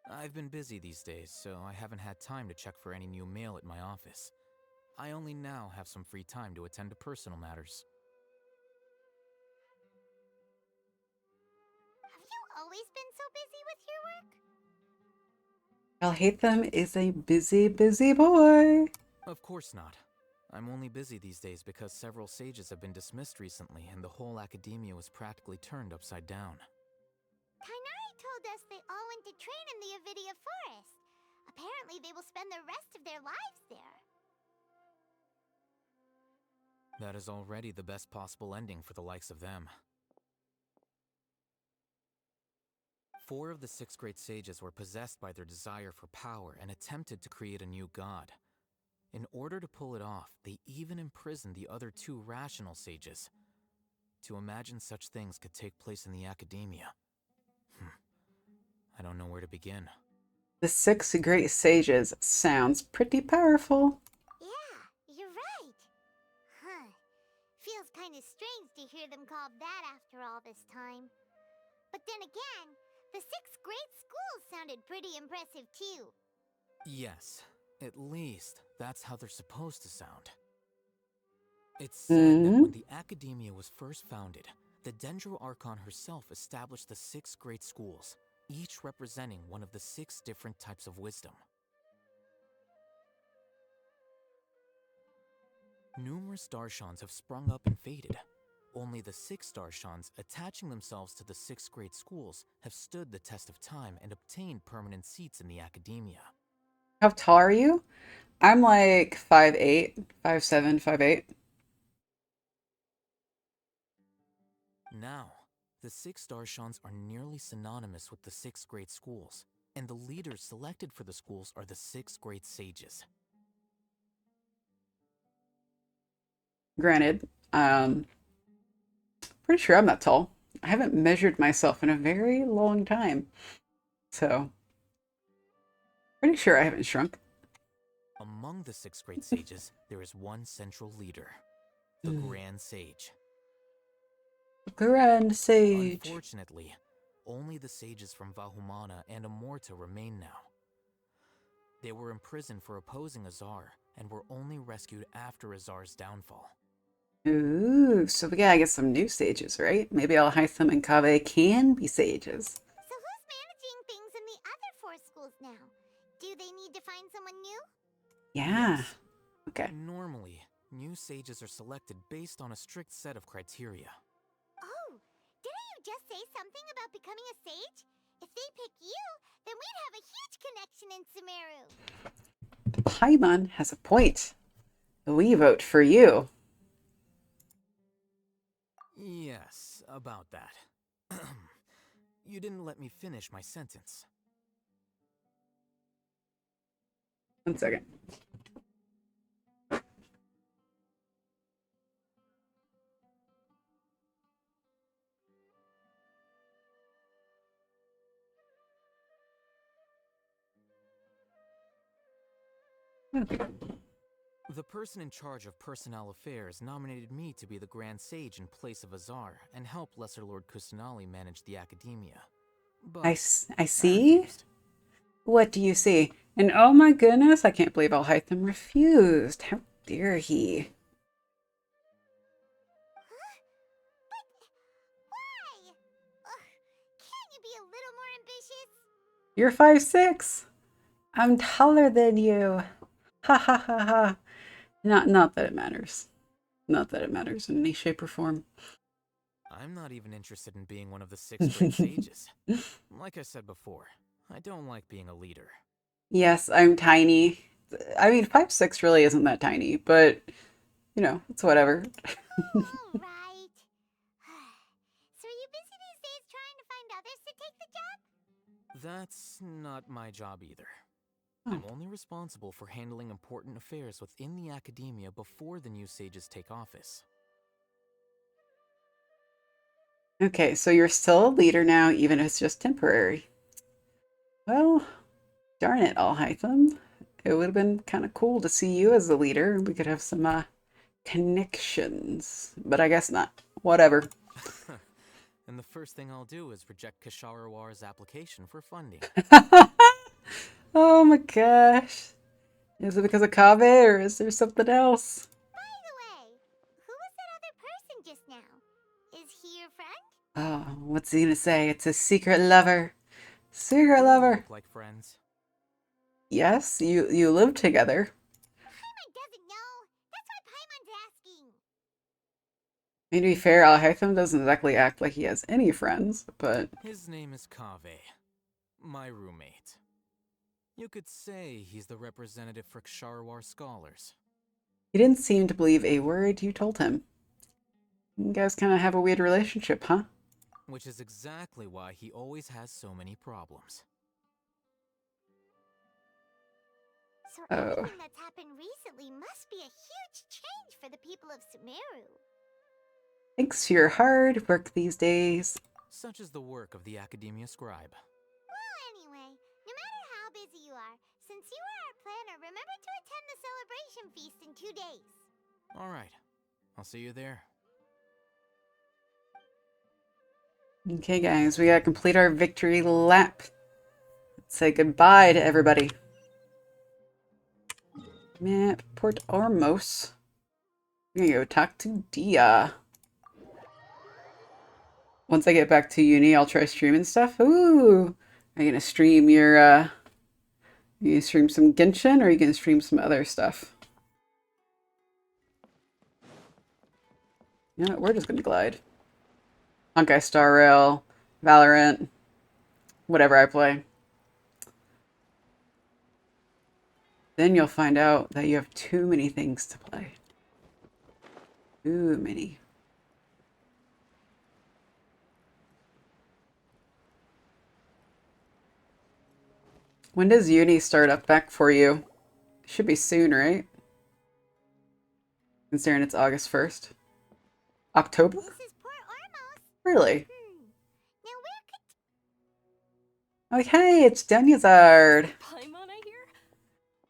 I've been busy these days, so I haven't had time to check for any new mail at my office. I only now have some free time to attend to personal matters. Have you always been so busy with your work? Al-Haytham is a busy, busy boy. Of course not. I'm only busy these days because several sages have been dismissed recently and the whole academia was practically turned upside down. Kainari told us they all went to train in the Avidia Forest. Apparently they will spend the rest of their lives there. That is already the best possible ending for the likes of them. 4 of the 6 great sages were possessed by their desire for power and attempted to create a new god. In order to pull it off, they even imprisoned the other 2 rational sages. To imagine such things could take place in the academia. I don't know where to begin. The 6 great sages sounds pretty powerful. Yeah, you're right. Huh. Feels kind of strange to hear them called that after all this time. But then again, the 6 great schools sounded pretty impressive too. Yes, at least that's how they're supposed to sound. It's said that when the academia was first founded, the Dendro Archon herself established the 6 great schools, each representing one of the 6 different types of wisdom. Numerous Darshans have sprung up and faded. Only the 6 Darshans, attaching themselves to the 6 great schools, have stood the test of time and obtained permanent seats in the academia. How tall are you? I'm like 5'8", 5'7", 5'8". Now, the 6 Darshans are nearly synonymous with the 6 great schools, and the leaders selected for the schools are the 6 great sages. Granted, pretty sure I'm not tall. I haven't measured myself in a very long time. So, pretty sure I haven't shrunk. Among the 6 great sages, there is one central leader, the Grand Sage. Grand Sage. Unfortunately, only the sages from Vahumana and Amorta remain now. They were imprisoned for opposing Azar, and were only rescued after Azar's downfall. Ooh, so we gotta get some new sages, right? Maybe Alhaitham and Kaveh can be sages. So who's managing things in the other 4 schools now? Do they need to find someone new? Yeah. Yes. Okay. Normally, new sages are selected based on a strict set of criteria. Oh, didn't you just say something about becoming a sage? If they pick you, then we'd have a huge connection in Sumeru. Paimon has a point. We vote for you. Yes, about that. You didn't let me finish my sentence. 1 second. The person in charge of personnel affairs nominated me to be the Grand Sage in place of Azar and help Lesser Lord Kusanali manage the academia. But I see. refused. What do you see? And oh my goodness, I can't believe Alhaitham refused. How dare he? Huh? But why? Ugh, can't you be a little more ambitious? You're 5'6". I'm taller than you. Ha ha ha ha. Not that it matters. Not that it matters in any shape or form. I'm not even interested in being one of the 6 great sages. Like I said before, I don't like being a leader. Yes, I'm tiny. I mean, 5'6" really isn't that tiny, but, you know, it's whatever. All right. So are you busy these days trying to find others to take the job? That's not my job either. Oh. I'm only responsible for handling important affairs within the academia before the new sages take office. Okay, so you're still a leader now, even if it's just temporary. Well, darn it, Alhaitham. It would have been kind of cool to see you as the leader. We could have some connections, but I guess not. Whatever. And the first thing I'll do is reject Kasharawar's application for funding. Oh my gosh. Is it because of Kaveh, or is there something else? By the way, who was that other person just now? Is he your friend? Oh, what's he gonna say? It's a secret lover. Secret lover. Look like friends. Yes, you live together. Paimon doesn't know. That's why Paimon's asking. I mean, to be fair, Alhaitham doesn't exactly act like he has any friends, but His name is Kaveh, my roommate. You could say he's the representative for Ksharawar scholars. he didn't seem to believe a word you told him. You guys kind of have a weird relationship, huh? which is exactly why he always has so many problems. So Oh. everything that's happened recently must be a huge change for the people of Sumeru. Thanks for your hard work these days. Such is the work of the Academia Scribe. Well, anyway, no matter how busy you are, since you are our planner, remember to attend the celebration feast in 2 days. Alright, I'll see you there. Okay, guys, we gotta complete our victory lap. Let's say goodbye to everybody. Map Port Ormos. I'm gonna go talk to Dia. Once I get back to uni, I'll try streaming stuff. Ooh! Are you gonna stream your, you gonna stream some Genshin, or are you gonna stream some other stuff? You know what? We're just gonna glide. Honkai Star Rail, Valorant, whatever I play. Then you'll find out that you have too many things to play. Too many. When does uni start up back for you? Should be soon, right? Considering it's August 1st. October? This is Port Ormos. Really? Now where could... Oh, hey, it's Dunyazard. Paimon, I hear?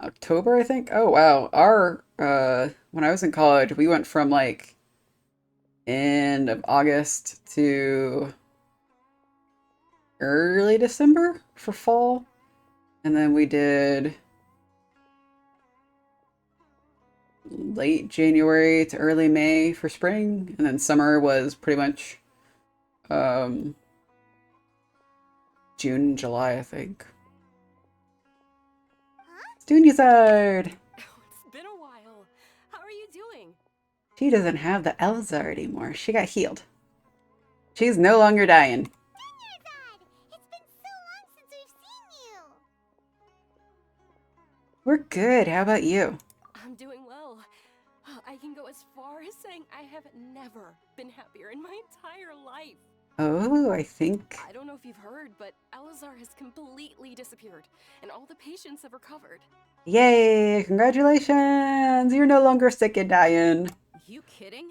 October, I think? Oh, wow. When I was in college, we went from, like, end of August to early December for fall. And then we did late January to early May for spring. And then summer was pretty much June, July, I think. It's Dunyazard! It's been a while. How are you doing? She doesn't have the Elzar anymore. She got healed. She's no longer dying. Dunyazad! It's been so long since we've seen you! We're good. How about you? I'm doing well. I can go as far as saying I have never been happier in my entire life. Oh, I think. I don't know if you've heard, but Elazar has completely disappeared, and all the patients have recovered. Yay! Congratulations! You're no longer sick and dying. You kidding?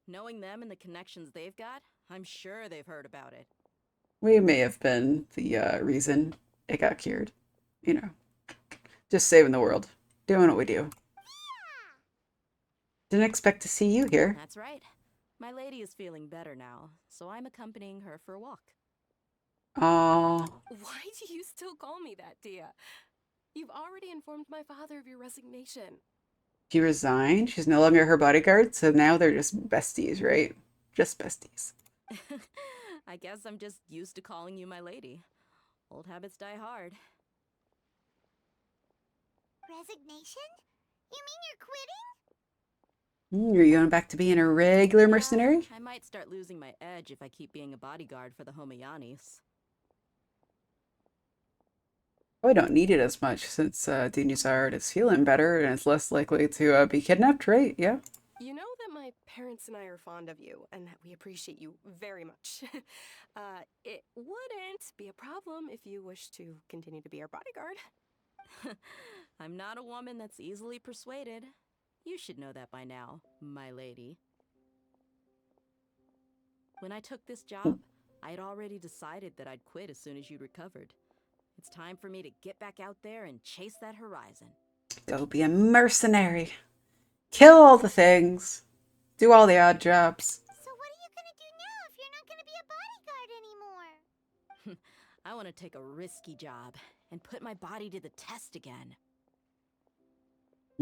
Knowing them and the connections they've got, I'm sure they've heard about it. We may have been the reason it got cured. You know, just saving the world. Doing what we do. Didn't expect to see you here. That's right. My lady is feeling better now, so I'm accompanying her for a walk. Aww. Why do you still call me that, Dia? You've already informed my father of your resignation. She resigned. She's no longer her bodyguard, so now they're just besties, right? Just besties. I guess I'm just used to calling you my lady. Old habits die hard. Resignation? You mean you're quitting? You're going back to being a regular mercenary? Yeah, I might start losing my edge if I keep being a bodyguard for the Homayanis. I don't need it as much since Dunyazard is feeling better and is less likely to be kidnapped, right? Yeah. You know that my parents and I are fond of you, and that we appreciate you very much. It wouldn't be a problem if you wish to continue to be our bodyguard. I'm not a woman that's easily persuaded. You should know that by now, my lady. When I took this job, I had already decided that I'd quit as soon as you'd recovered. It's time for me to get back out there and chase that horizon. Go be a mercenary. Kill all the things. Do all the odd jobs. So what are you gonna do now if you're not gonna be a bodyguard anymore? I want to take a risky job and put my body to the test again.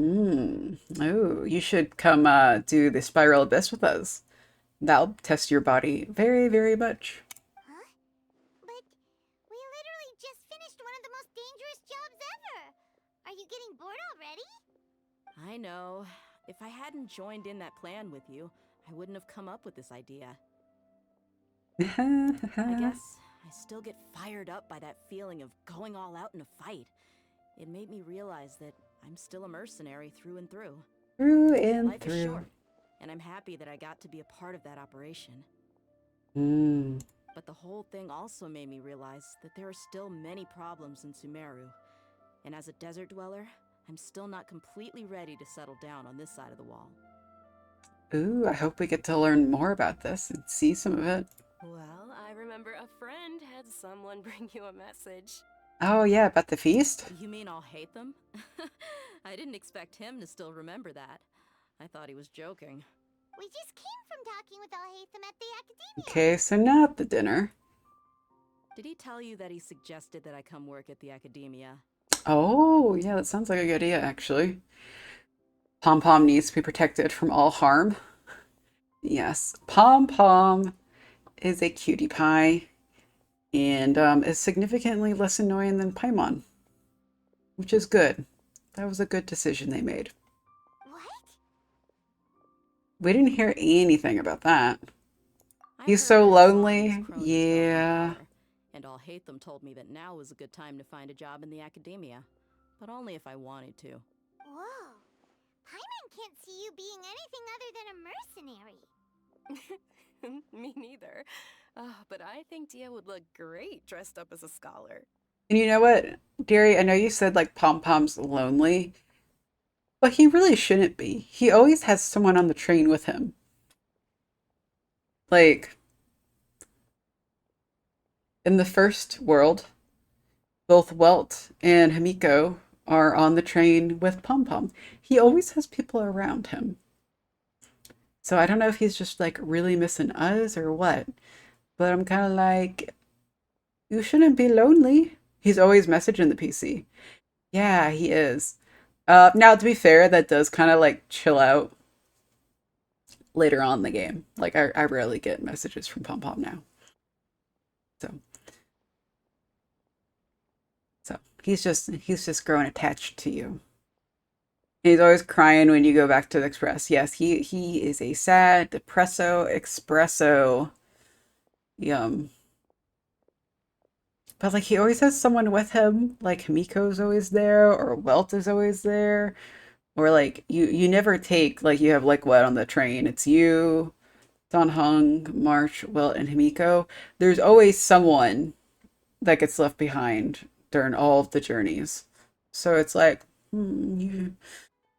Oh, you should come do the Spiral Abyss with us. That'll test your body very, very much. Huh? But we literally just finished one of the most dangerous jobs ever! Are you getting bored already? I know. If I hadn't joined in that plan with you, I wouldn't have come up with this idea. I guess I still get fired up by that feeling of going all out in a fight. It made me realize that I'm still a mercenary through and through. Through and Life is through. short, and I'm happy that I got to be a part of that operation. But the whole thing also made me realize that there are still many problems in Sumeru. And as a desert dweller, I'm still not completely ready to settle down on this side of the wall. Ooh, I hope we get to learn more about this and see some of it. Well, I remember a friend had someone bring you a message. Oh yeah, about the feast? You mean I'll hate them? I didn't expect him to still remember that. I thought he was joking. We just came from talking with Alhaitham at the Academia. Okay, so not the dinner. Did he tell you that he suggested that I come work at the Academia? Oh, yeah, that sounds like a good idea, actually. Pom Pom needs to be protected from all harm. Yes, Pom Pom is a cutie pie and is significantly less annoying than Paimon, which is good. That was a good decision they made. What? We didn't hear anything about that. I He's heard so that lonely. Zion's cronies Yeah. felt the power, and Alhaitham told me that now was a good time to find a job in the Academia, but only if I wanted to. Whoa. Paimon can't see you being anything other than a mercenary. Me neither. But I think Dia would look great dressed up as a scholar. And you know what, Deary, I know you said like Pom Pom's lonely, but he really shouldn't be. He always has someone on the train with him. Like, in the first world, both Welt and Himiko are on the train with Pom Pom. He always has people around him. So I don't know if he's just like really missing us or what, but I'm kind of like, you shouldn't be lonely. He's always messaging the PC. Yeah, he is. Now, to be fair, that does kind of like chill out later on in the game. Like, I rarely get messages from Pom Pom now. So he's just growing attached to you. He's always crying when you go back to the Express. Yes, he is a sad, depresso, espresso. Yum. But like he always has someone with him. Like Himiko's always there, or Welt is always there. Or like you never take like you have like what on the train? It's you, Don Hung, March, Welt, and Himiko. There's always someone that gets left behind during all of the journeys. So it's like, why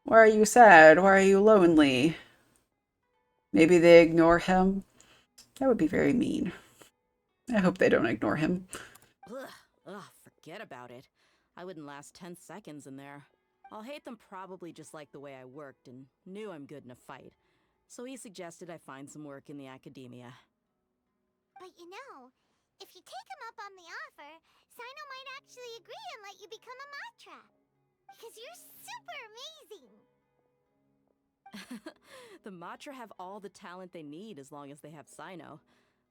are you sad? Why are you lonely? Maybe they ignore him. That would be very mean. I hope they don't ignore him. Ugh, forget about it. I wouldn't last 10 seconds in there. Alhaitham probably just liked the way I worked and knew I'm good in a fight. So he suggested I find some work in the Academia. But you know, if you take him up on the offer, Sino might actually agree and let you become a Matra. Because you're super amazing. The Matra have all the talent they need as long as they have Sino.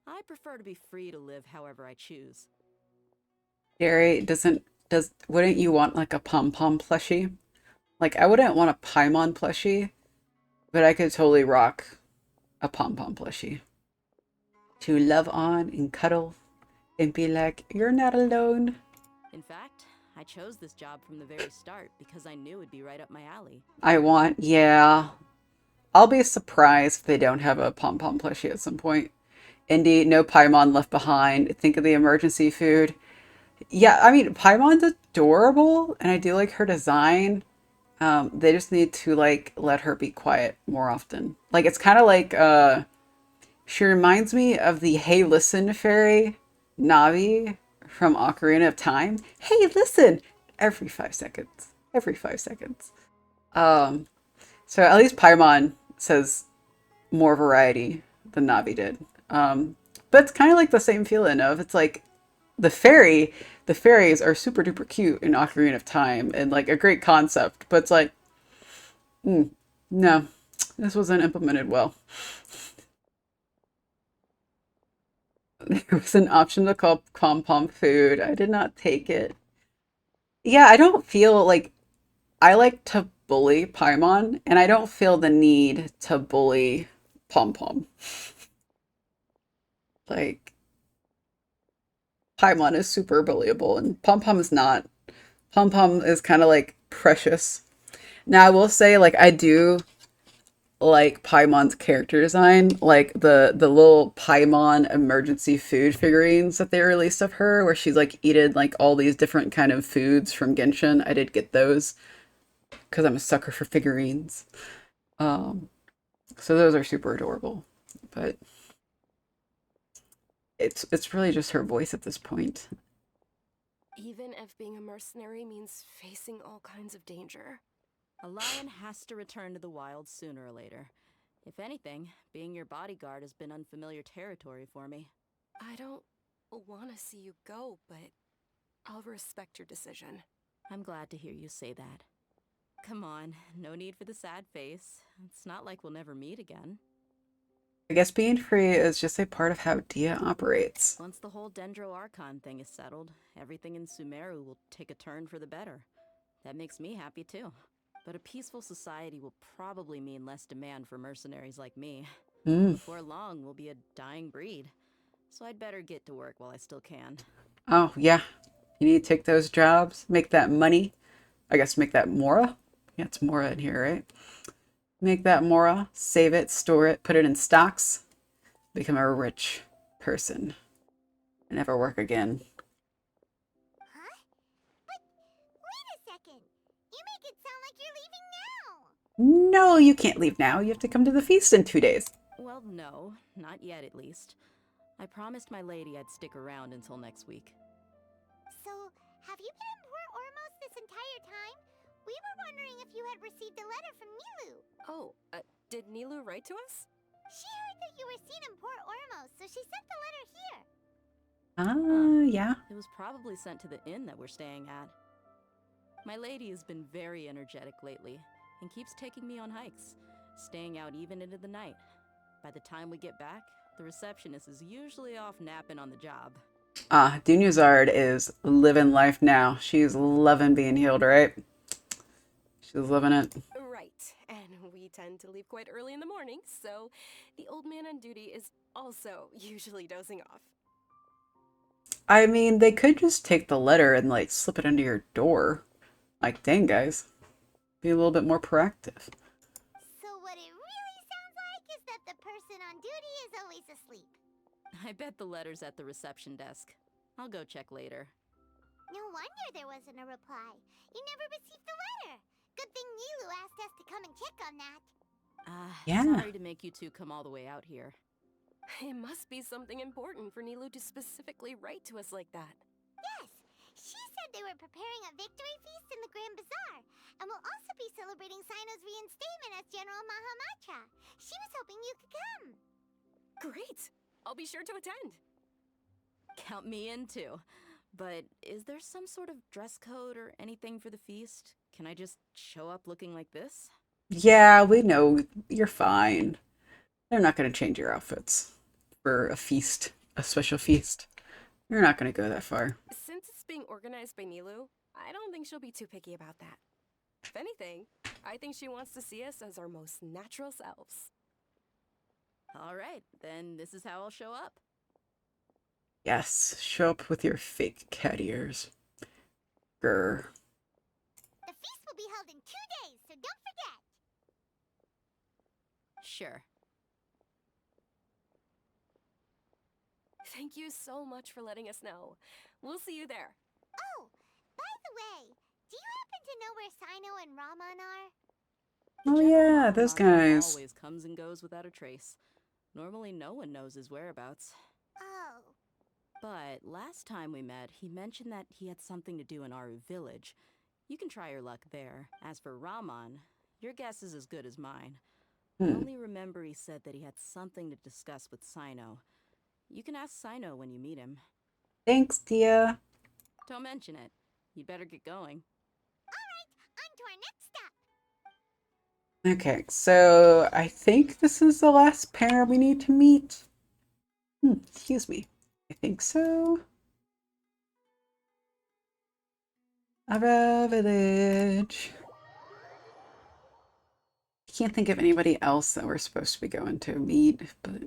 I prefer to be free to live however I choose. Gary, wouldn't you want like a Pom Pom plushie? Like I wouldn't want a Paimon plushie, but I could totally rock a Pom Pom plushie. To love on and cuddle and be like, you're not alone. In fact, I chose this job from the very start because I knew it'd be right up my alley. Yeah. I'll be surprised if they don't have a Pom Pom plushie at some point. Indy, no Paimon left behind. Think of the emergency food. Yeah, I mean, Paimon's adorable, and I do like her design. They just need to, like, let her be quiet more often. Like, it's kind of like, she reminds me of the Hey Listen fairy, Navi, from Ocarina of Time. Hey, listen! Every 5 seconds. Every 5 seconds. So at least Paimon says more variety than Navi did. But it's kind of like the same feeling of, it's like, the fairies are super duper cute in Ocarina of Time and like a great concept, but it's like, no, this wasn't implemented well. There was an option to call Pom Pom food. I did not take it. Yeah, I don't feel like I like to bully Paimon, and I don't feel the need to bully Pom Pom. Like, Paimon is super bullyable, and Pom Pom is not. Pom Pom is kind of like precious. Now, I will say, like, I do like Paimon's character design, like the little Paimon emergency food figurines that they released of her, where she's like eaten like all these different kind of foods from Genshin. I did get those because I'm a sucker for figurines. Um, so those are super adorable, but it's really just her voice at this point. Even if being a mercenary means facing all kinds of danger. A lion has to return to the wild sooner or later. If anything, being your bodyguard has been unfamiliar territory for me. I don't want to see you go, but I'll respect your decision. I'm glad to hear you say that. Come on, no need for the sad face. It's not like we'll never meet again. I guess being free is just a part of how Dia operates. Once the whole Dendro Archon thing is settled, everything in Sumeru will take a turn for the better. That makes me happy too. But a peaceful society will probably mean less demand for mercenaries like me. Before long, we'll be a dying breed. So I'd better get to work while I still can. Oh, yeah. You need to take those jobs, make that money. I guess make that Mora. Yeah, it's Mora in here, right? Make that Mora, save it, store it, put it in stocks, become a rich person, and never work again. Huh? But wait a second. You make it sound like you're leaving now. No, you can't leave now. You have to come to the feast in 2 days. Well, no, not yet at least. I promised my lady I'd stick around until next week. So, have you been in Port Ormos this entire time? We were wondering if you had received a letter from Nilu. Oh, did Nilu write to us? She heard that you were seen in Port Ormos, so she sent the letter here. Yeah. It was probably sent to the inn that we're staying at. My lady has been very energetic lately and keeps taking me on hikes, staying out even into the night. By the time we get back, the receptionist is usually off napping on the job. Dunuzard is living life now. She's loving being healed, right? She's loving it. Right, and we tend to leave quite early in the morning, so the old man on duty is also usually dozing off. I mean, they could just take the letter and like slip it under your door. Like, dang, guys. Be a little bit more proactive. So what it really sounds like is that the person on duty is always asleep. I bet the letter's at the reception desk. I'll go check later. No wonder there wasn't a reply. You never received the letter. Good thing Nilu asked us to come and check on that. Yeah. Sorry to make you two come all the way out here. It must be something important for Nilu to specifically write to us like that. Yes, she said they were preparing a victory feast in the Grand Bazaar, and will also be celebrating Sino's reinstatement as General Mahamatra. She was hoping you could come. Great! I'll be sure to attend. Count me in too. But is there some sort of dress code or anything for the feast? Can I just show up looking like this? Yeah, we know you're fine. They're not going to change your outfits for a feast, a special feast. You're not going to go that far. Since it's being organized by Nilu, I don't think she'll be too picky about that. If anything, I think she wants to see us as our most natural selves. All right, then this is how I'll show up. Yes, show up with your fake cat ears. Grr. The feast will be held in 2 days, so don't forget. Sure. Thank you so much for letting us know. We'll see you there. Oh, by the way, do you happen to know where Sino and Raman are? Oh yeah, those guys. Always comes and goes without a trace. Normally no one knows his whereabouts. Oh. But last time we met, he mentioned that he had something to do in our village. You can try your luck there. As for Raman, your guess is as good as mine. I only remember he said that he had something to discuss with Sino. You can ask Sino when you meet him. Thanks, Dia. Don't mention it. You'd better get going. Alright, on to our next stop. Okay, so I think this is the last pair we need to meet. Excuse me. I think so. Our village. I can't think of anybody else that we're supposed to be going to meet, but...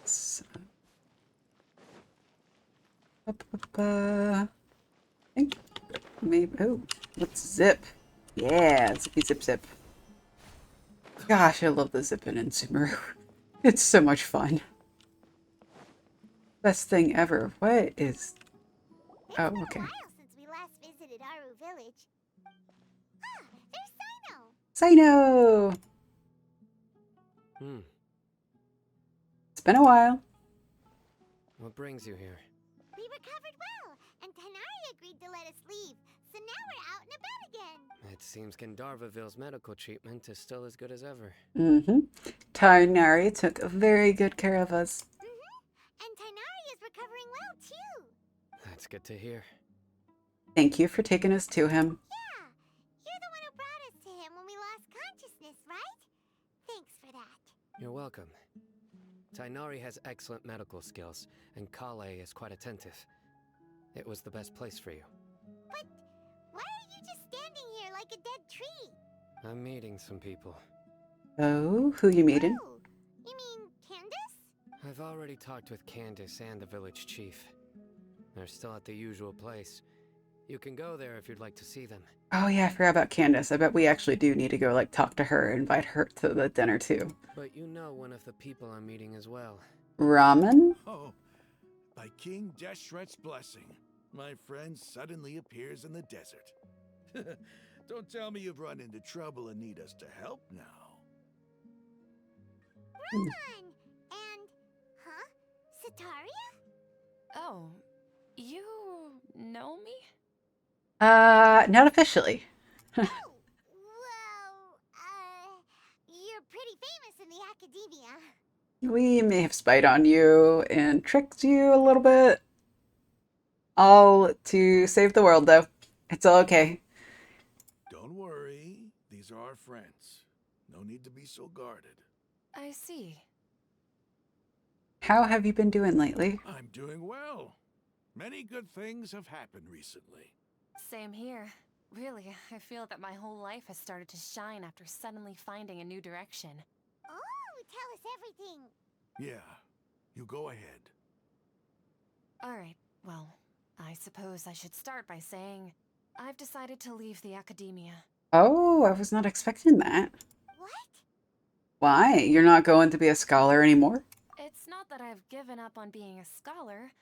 So... I think maybe... Oh, Let's zip. Yeah, zippy zip zip. Gosh, I love the zipping in Sumeru. It's so much fun. Best thing ever. What is... It's Oh, been okay. a while since we last visited Aru Village. Ah, there's Sino! Sino! Hmm. It's been a while. What brings you here? We recovered well, and Tanari agreed to let us leave, so now we're out and about again. It seems Gandharvaville's medical treatment is still as good as ever. Mm-hmm. Tarnari took very good care of us. And Tanari is recovering well, too. That's good to hear. Thank you for taking us to him. Yeah, you're the one who brought us to him when we lost consciousness, right? Thanks for that. You're welcome. Tainari has excellent medical skills, and Kale is quite attentive. It was the best place for you. But why are you just standing here like a dead tree? I'm meeting some people. Oh, who you meeting? Oh, you mean Candace? I've already talked with Candace and the village chief. They're still at the usual place. You can go there if you'd like to see them. Oh yeah, I forgot about Candace. I bet we actually do need to go like talk to her, invite her to the dinner too. But you know one of the people I'm meeting as well. Ramen? Oh, by King Deshret's blessing, my friend suddenly appears in the desert. Don't tell me you've run into trouble and need us to help now. Ron! And... huh? Sataria? Oh, you know me? Not officially. Oh, well, you're pretty famous in the academia. We may have spied on you and tricked you a little bit. All to save the world, though. It's all okay. Don't worry, these are our friends. No need to be so guarded. I see. How have you been doing lately? I'm doing well. Many good things have happened recently. Same here. Really, I feel that my whole life has started to shine after suddenly finding a new direction. Oh, tell us everything. Yeah, you go ahead. Alright, well, I suppose I should start by saying I've decided to leave the academia. Oh, I was not expecting that. What? Why? You're not going to be a scholar anymore? It's not that I've given up on being a scholar.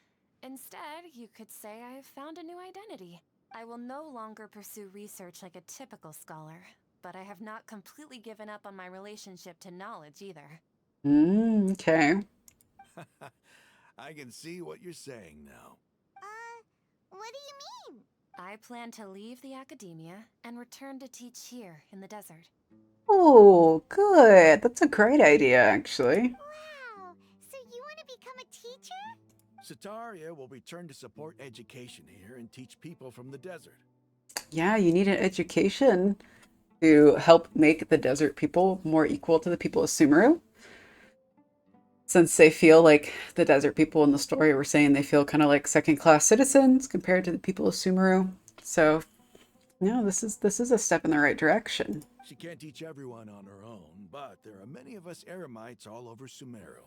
Instead, you could say I've found a new identity. I will no longer pursue research like a typical scholar, but I have not completely given up on my relationship to knowledge either. Okay. I can see what you're saying now. What do you mean? I plan to leave the academia and return to teach here in the desert. Oh, good. That's a great idea, actually. Wow, so you want to become a teacher? Sataria will return to support education here and teach people from the desert. Yeah, you need an education to help make the desert people more equal to the people of Sumeru. Since they feel like the desert people in the story were saying they feel kind of like second-class citizens compared to the people of Sumeru. So, yeah, this is a step in the right direction. She can't teach everyone on her own, but there are many of us Eremites all over Sumeru.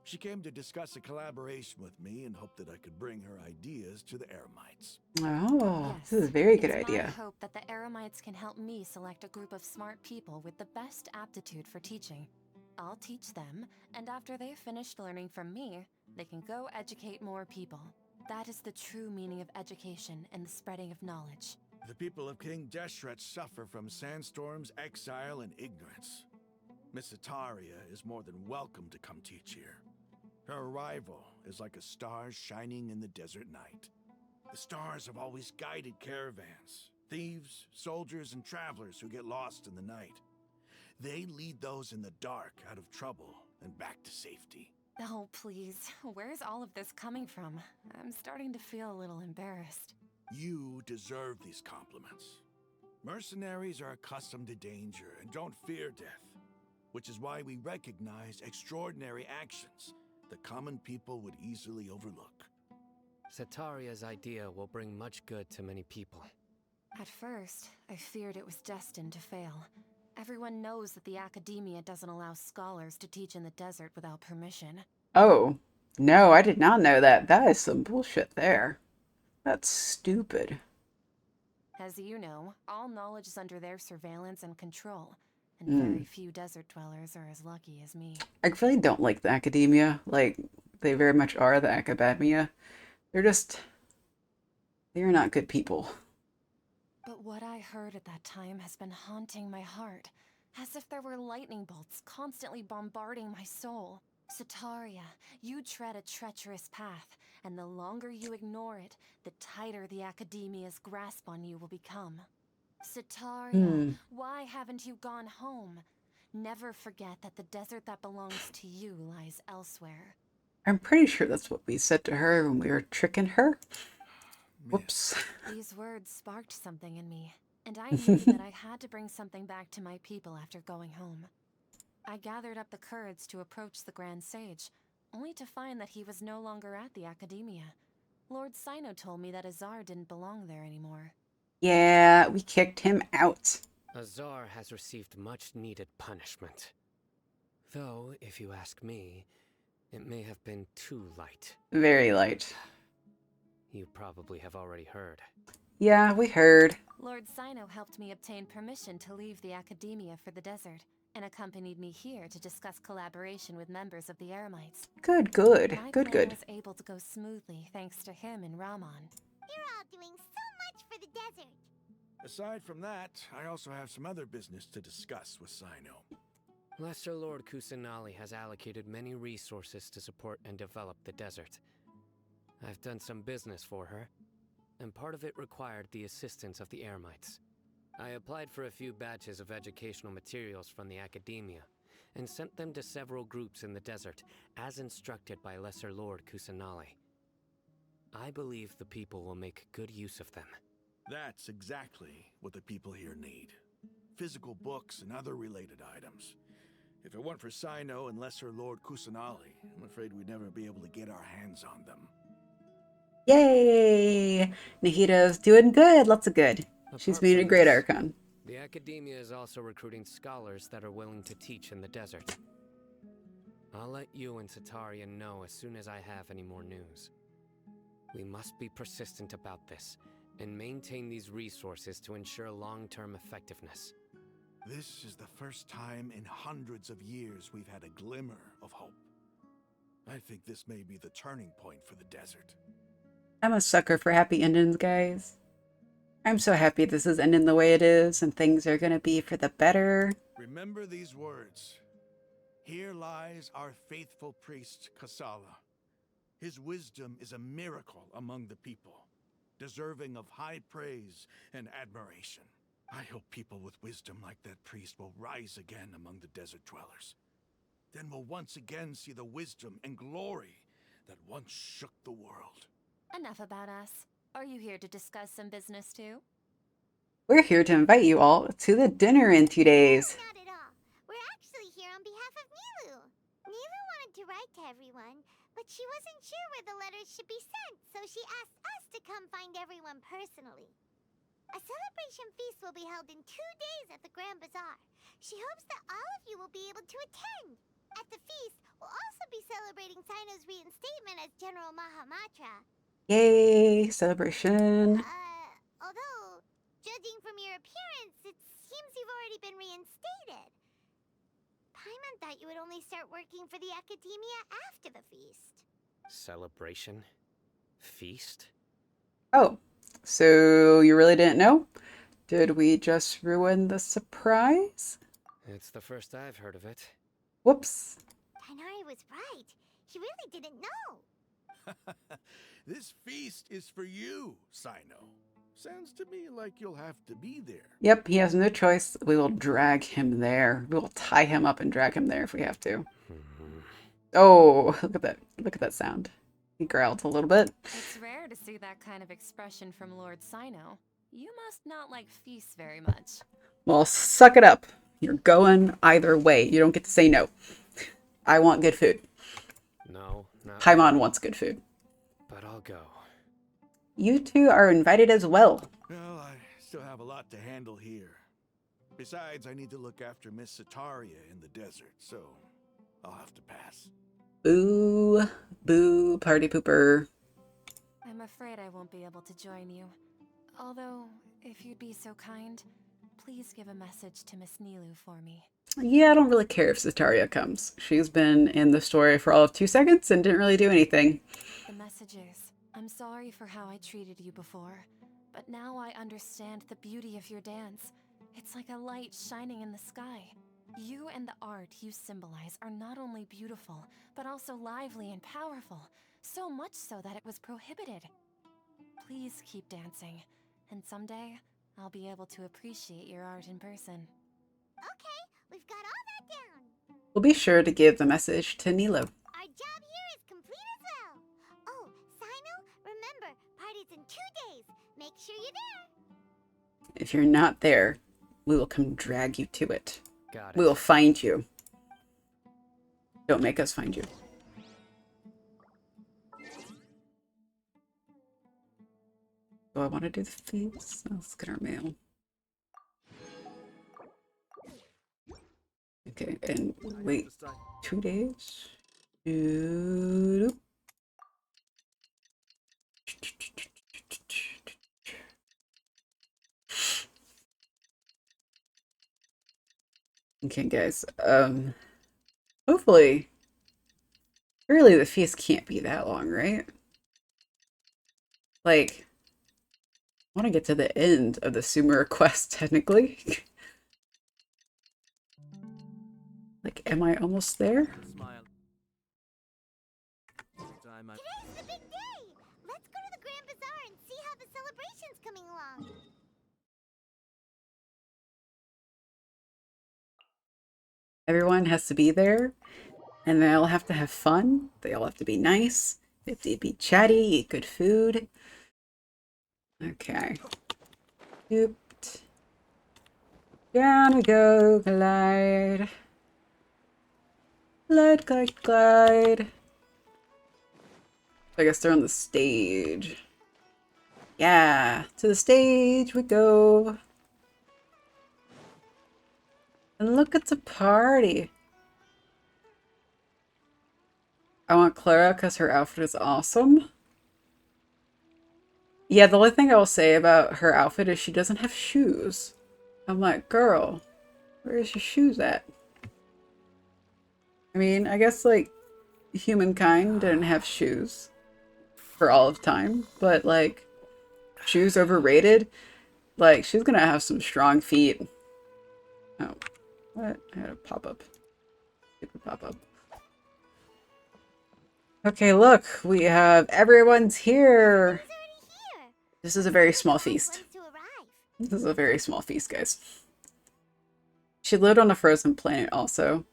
She came to discuss a collaboration with me and hoped that I could bring her ideas to the Eremites. Oh, Yes, this is a very good it's idea. my hope that the Eremites can help me select a group of smart people with the best aptitude for teaching. I'll teach them, and after they've finished learning from me, they can go educate more people. That is the true meaning of education and the spreading of knowledge. The people of King Deshret suffer from sandstorms, exile, and ignorance. Miss Ataria is more than welcome to come teach here. Her arrival is like a star shining in the desert night. The stars have always guided caravans, thieves, soldiers, and travelers who get lost in the night. They lead those in the dark out of trouble and back to safety. Oh, please. Where's all of this coming from? I'm starting to feel a little embarrassed. You deserve these compliments. Mercenaries are accustomed to danger and don't fear death, which is why we recognize extraordinary actions that common people would easily overlook. Sataria's idea will bring much good to many people. At first, I feared it was destined to fail. Everyone knows that the academia doesn't allow scholars to teach in the desert without permission. Oh, no, I did not know that. That is some bullshit there. That's stupid. As you know, all knowledge is under their surveillance and control, and very few desert dwellers are as lucky as me. I really don't like the academia. Like, they very much are the academia. They're not good people. But what I heard at that time has been haunting my heart, as if there were lightning bolts constantly bombarding my soul. Sataria, you tread a treacherous path, and the longer you ignore it, the tighter the Academia's grasp on you will become. Sataria, why haven't you gone home? Never forget that the desert that belongs to you lies elsewhere. I'm pretty sure that's what we said to her when we were tricking her. Whoops. These words sparked something in me, and I knew that I had to bring something back to my people after going home. I gathered up the courage to approach the Grand Sage, only to find that he was no longer at the Academia. Lord Sino told me that Azar didn't belong there anymore. Yeah, we kicked him out. Azar has received much-needed punishment. Though, if you ask me, it may have been too light. Very light. You probably have already heard. Yeah, we heard. Lord Sino helped me obtain permission to leave the Academia for the desert, and accompanied me here to discuss collaboration with members of the Eremites. Good. My Good. plan was able to go smoothly thanks to him and Rahman. You're all doing so much for the desert. Aside from that, I also have some other business to discuss with Sino. Lesser Lord Kusanali has allocated many resources to support and develop the desert. I've done some business for her, and part of it required the assistance of the Eremites. I applied for a few batches of educational materials from the Academia, and sent them to several groups in the desert, as instructed by Lesser Lord Kusanali. I believe the people will make good use of them. That's exactly what the people here need. Physical books and other related items. If it weren't for Sino and Lesser Lord Kusanali, I'm afraid we'd never be able to get our hands on them. Yay! Nahita's doing good. Lots of good. She's Apart being a from great this, Archon. The Academia is also recruiting scholars that are willing to teach in the desert. I'll let you and Sataria know as soon as I have any more news. We must be persistent about this, and maintain these resources to ensure long-term effectiveness. This is the first time in hundreds of years we've had a glimmer of hope. I think this may be the turning point for the desert. I'm a sucker for happy endings, guys. I'm so happy this is ending the way it is and things are gonna be for the better. Remember these words. Here lies our faithful priest, Kasala. His wisdom is a miracle among the people, deserving of high praise and admiration. I hope people with wisdom like that priest will rise again among the desert dwellers. Then we'll once again see the wisdom and glory that once shook the world. Enough about us. Are you here to discuss some business too? We're here to invite you all to the dinner in 2 days. No, not at all. We're actually here on behalf of Nilu. Nilu wanted to write to everyone, but she wasn't sure where the letters should be sent, so she asked us to come find everyone personally. A celebration feast will be held in 2 days at the Grand Bazaar. She hopes that all of you will be able to attend. At the feast, we'll also be celebrating Sino's reinstatement as General Mahamatra. Yay, celebration. Although, judging from your appearance, it seems you've already been reinstated. Paimon thought you would only start working for the Academia after the feast. Celebration? Feast? Oh, so you really didn't know? Did we just ruin the surprise? It's the first I've heard of it. Whoops. Tainari was right. He really didn't know. This feast is for you, Sino. Sounds to me like you'll have to be there. Yep, he has no choice. We will drag him there. We will tie him up and drag him there if we have to. Oh, look at that. Look at that sound. He growled a little bit. It's rare to see that kind of expression from Lord Sino. You must not like feasts very much. Well, suck it up. You're going either way. You don't get to say no. I want good food. No, not Paimon wants good food. but I'll go. You two are invited as well. Well, I still have a lot to handle here. Besides, I need to look after Miss Sataria in the desert, so I'll have to pass. Boo. Boo, party pooper. I'm afraid I won't be able to join you. Although, If you'd be so kind, please give a message to Miss Nilu for me. Yeah, I don't really care if Zetaria comes. She's been in the story for all of 2 seconds and didn't really do anything. The messages. I'm sorry for how I treated you before, but now I understand the beauty of your dance. It's like a light shining in the sky. You and the art you symbolize are not only beautiful, but also lively and powerful, so much so that it was prohibited. Please keep dancing, and someday I'll be able to appreciate your art in person. Okay, we've got all that down. We'll be sure to give the message to Nilo. Our job here is complete as well. Oh, Sino, remember, party's in 2 days. Make sure you're there. If you're not there, we will come drag you to it. Got it. We will find you. Don't make us find you. Do I want to do the fees? Let's get our mail. Okay, and wait 2 days. Doop. Okay, guys. Hopefully, really, the feast can't be that long, right? Like, I want to get to the end of the Sumeru quest, technically. Like, am I almost there? Today's the big day. Let's go to the Grand Bazaar and see how the celebration's coming along. Everyone has to be there, and they all have to have fun. They all have to be nice. They have to be chatty, eat good food. Okay. Ooped. Down we go, glide. Glide, glide, glide. I guess they're on the stage. Yeah, to the stage we go. And look, it's a party. I want Clara because her outfit is awesome. Yeah, the only thing I will say about her outfit is she doesn't have shoes. I'm like, girl, where's your shoes at? I mean, I guess, like, humankind didn't have shoes for all of time, but, like, shoes overrated? Like, she's gonna have some strong feet. Oh, what? I had a pop-up. Stupid pop-up. Okay, look, we have everyone's here. This is a very small feast. This is a very small feast, guys. She lived on a frozen planet also.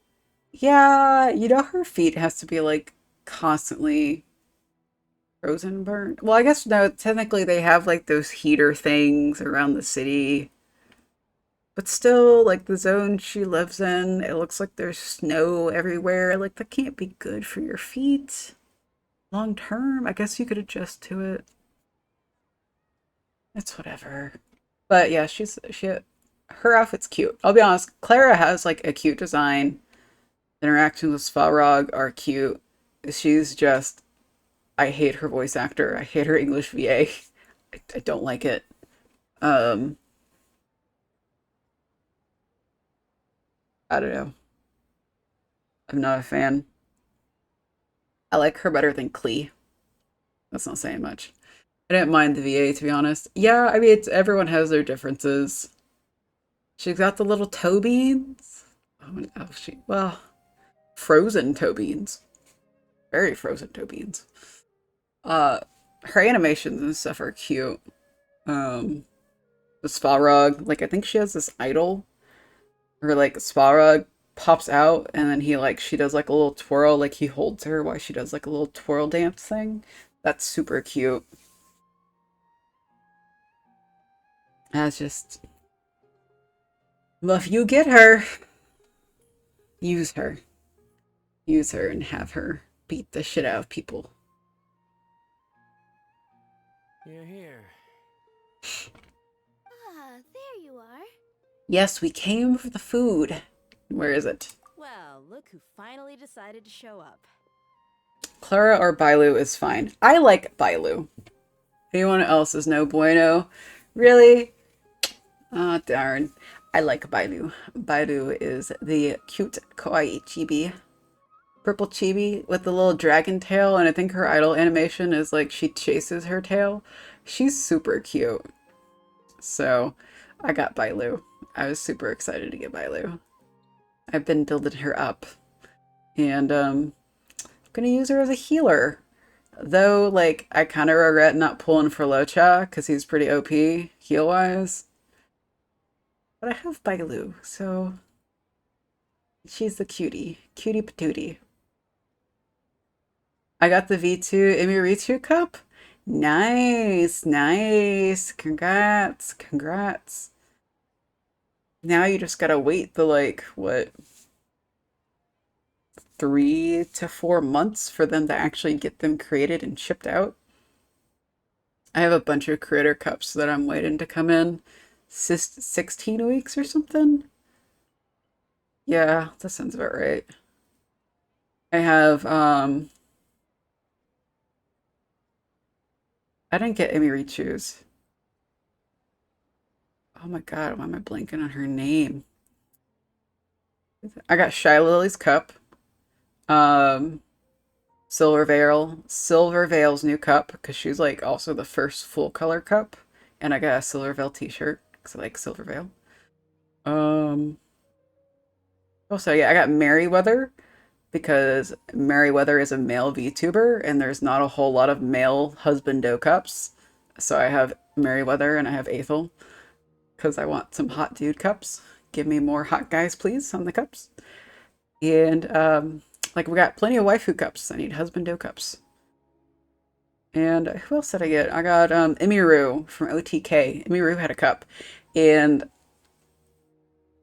Yeah, you know her feet has to be like constantly frozen burnt. Well, I guess no, technically they have like those heater things around the city. But still, like the zone she lives in, it looks like there's snow everywhere. Like that can't be good for your feet. Long term, I guess you could adjust to it. It's whatever. But yeah, her outfit's cute. I'll be honest, Clara has like a cute design. Interactions with Svarog are cute. She's just, I hate her voice actor. I hate her English VA. I don't like it. I don't know. I'm not a fan. I like her better than Klee. That's not saying much. I didn't mind the VA, to be honest. Yeah, I mean, everyone has their differences. She's got the little toe beans. Well, frozen toe beans. Very frozen toe beans. Her animations and stuff are cute. The Svarog, like, I think she has this idol. Or, like, Svarog pops out, and then she does, like, a little twirl, like, he holds her while she does, like, a little twirl dance thing. That's super cute. That's just... Well, if you get her, use her. Use her and have her beat the shit out of people. You're here. Ah, there you are. Yes, we came for the food. Where is it? Well, look who finally decided to show up. Clara or Bailu is fine. I like Bailu. Anyone else is no bueno. Really? Ah, darn. I like Bailu. Bailu is the cute kawaii chibi. Purple chibi with the little dragon tail, and I think her idle animation is like she chases her tail. She's super cute. So I got Bailu. I was super excited to get Bailu. I've been building her up. And I'm gonna use her as a healer. Though, like, I kind of regret not pulling for Locha because he's pretty OP heal-wise. But I have Bailu, so she's the cutie. Cutie patootie. I got the V2 Imiritu cup. Nice, nice. Congrats, congrats. Now you just gotta wait the, like, what, 3 to 4 months for them to actually get them created and shipped out. I have a bunch of creator cups that I'm waiting to come in. 16 weeks or something? Yeah, that sounds about right. I have, I didn't get Emirichu's. Oh my god, why am I blanking on her name? I got Shy Lily's cup. Um, Silver Veil's new cup, because she's like also the first full color cup. And I got a Silver Veil t-shirt, because I like Silver Veil. Also, yeah, I got Merryweather, because Merryweather is a male VTuber, and there's not a whole lot of male husbando cups. So I have Merryweather and I have Aethel, because I want some hot dude cups. Give me more hot guys, please, on the cups. And like we got plenty of waifu cups. I need husbando cups. And who else did I get? I got Emiru from OTK. Emiru had a cup. And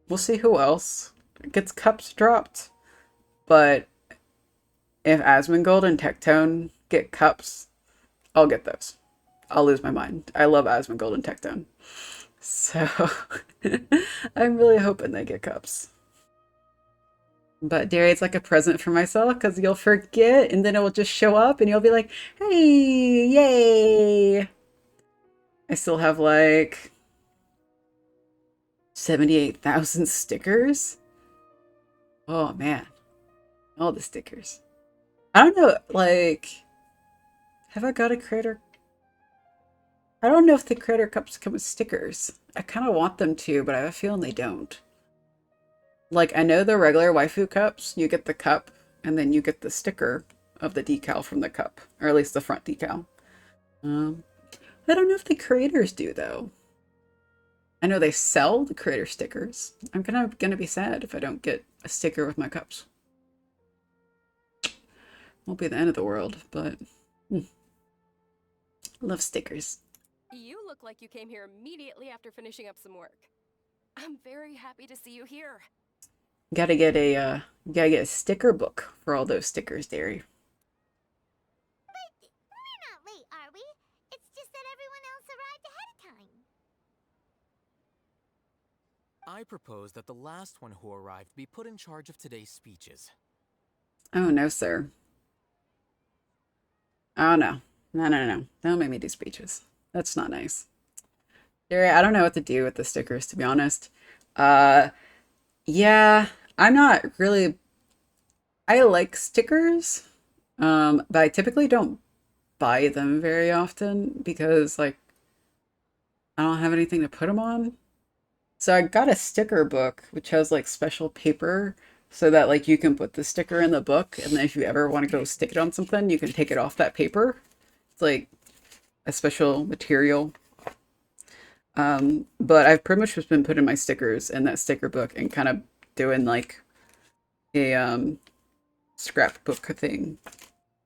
we'll see who else gets cups dropped. But if Asmongold and Tectone get cups, I'll get those. I'll lose my mind. I love Asmongold and Tectone. So I'm really hoping they get cups. But Derry, it's like a present for myself because you'll forget and then it will just show up and you'll be like, hey, yay. I still have like 78,000 stickers. Oh man, all the stickers. I don't know, like, have I got a creator? I don't know if the creator cups come with stickers. I kind of want them to, but I have a feeling they don't. Like, I know the regular waifu cups, you get the cup, and then you get the sticker of the decal from the cup, or at least the front decal. I don't know if the creators do, though. I know they sell the creator stickers. I'm gonna be sad if I don't get a sticker with my cups. Won't be the end of the world, but I love stickers. You look like you came here immediately after finishing up some work. I'm very happy to see you here. Gotta get a sticker book for all those stickers, Derry. But we're not late, are we? It's just that everyone else arrived ahead of time. I propose that the last one who arrived be put in charge of today's speeches. Oh no, sir. Oh no. No. Don't make me do speeches. That's not nice. Derry, I don't know what to do with the stickers, to be honest. Yeah, I'm not really. I like stickers, but I typically don't buy them very often because, like, I don't have anything to put them on. So I got a sticker book, which has like special paper so that like you can put the sticker in the book, and then if you ever want to go stick it on something, you can take it off that paper. It's like a special material. But I've pretty much just been putting my stickers in that sticker book and kind of doing like a scrapbook thing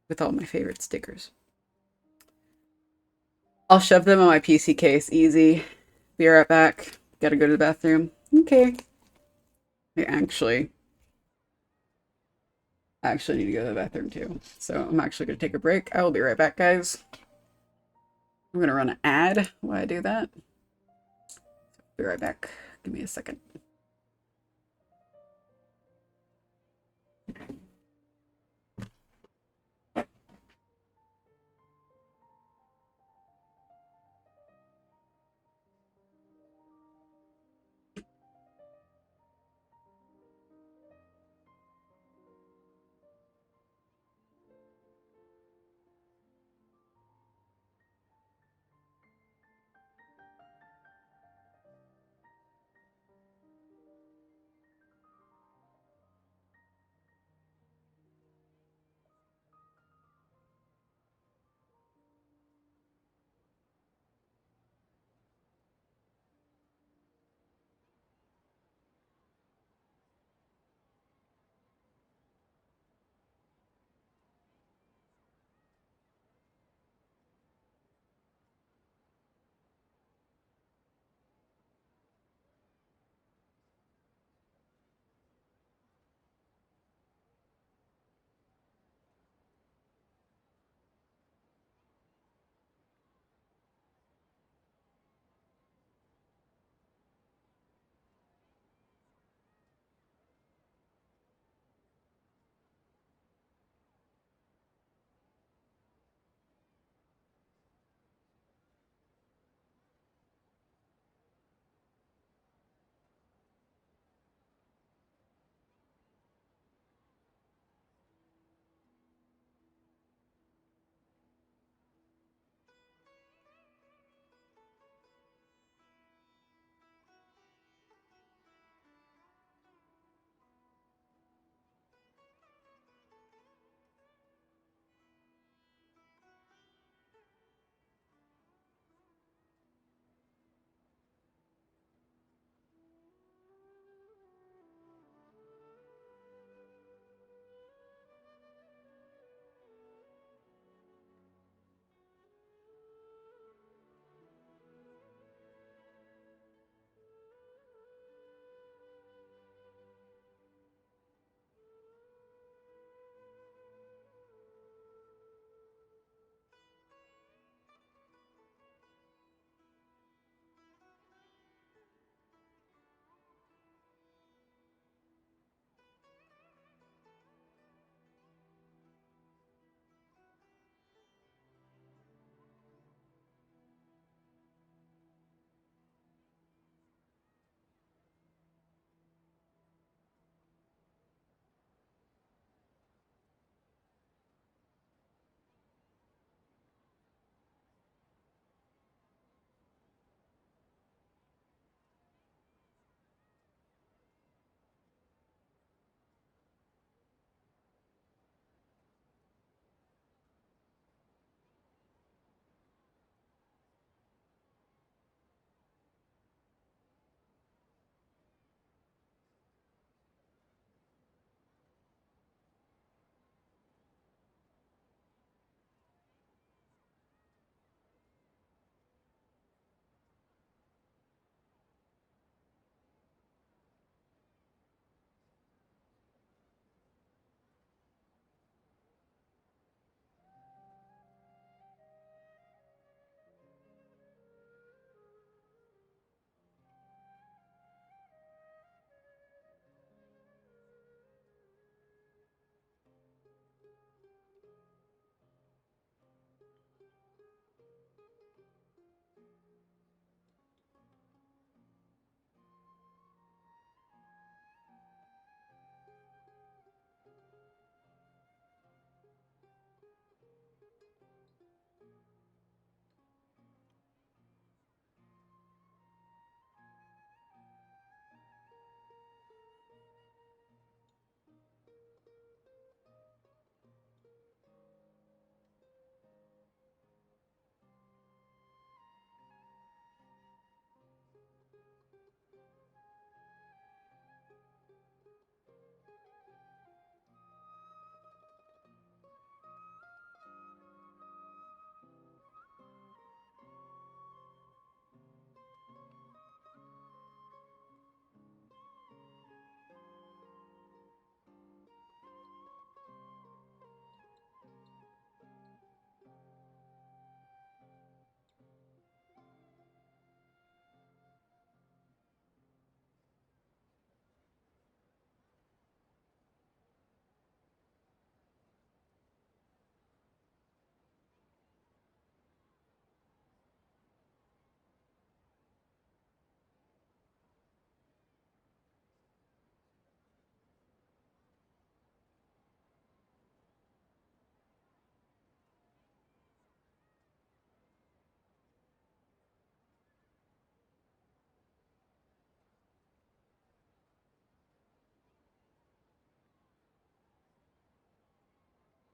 with all my favorite stickers. I'll shove them on my PC case, easy. Be right back. Gotta go to the bathroom. Okay. I actually need to go to the bathroom too. So I'm actually gonna take a break. I will be right back, guys. I'm gonna run an ad while I do that. Be right back. Give me a second.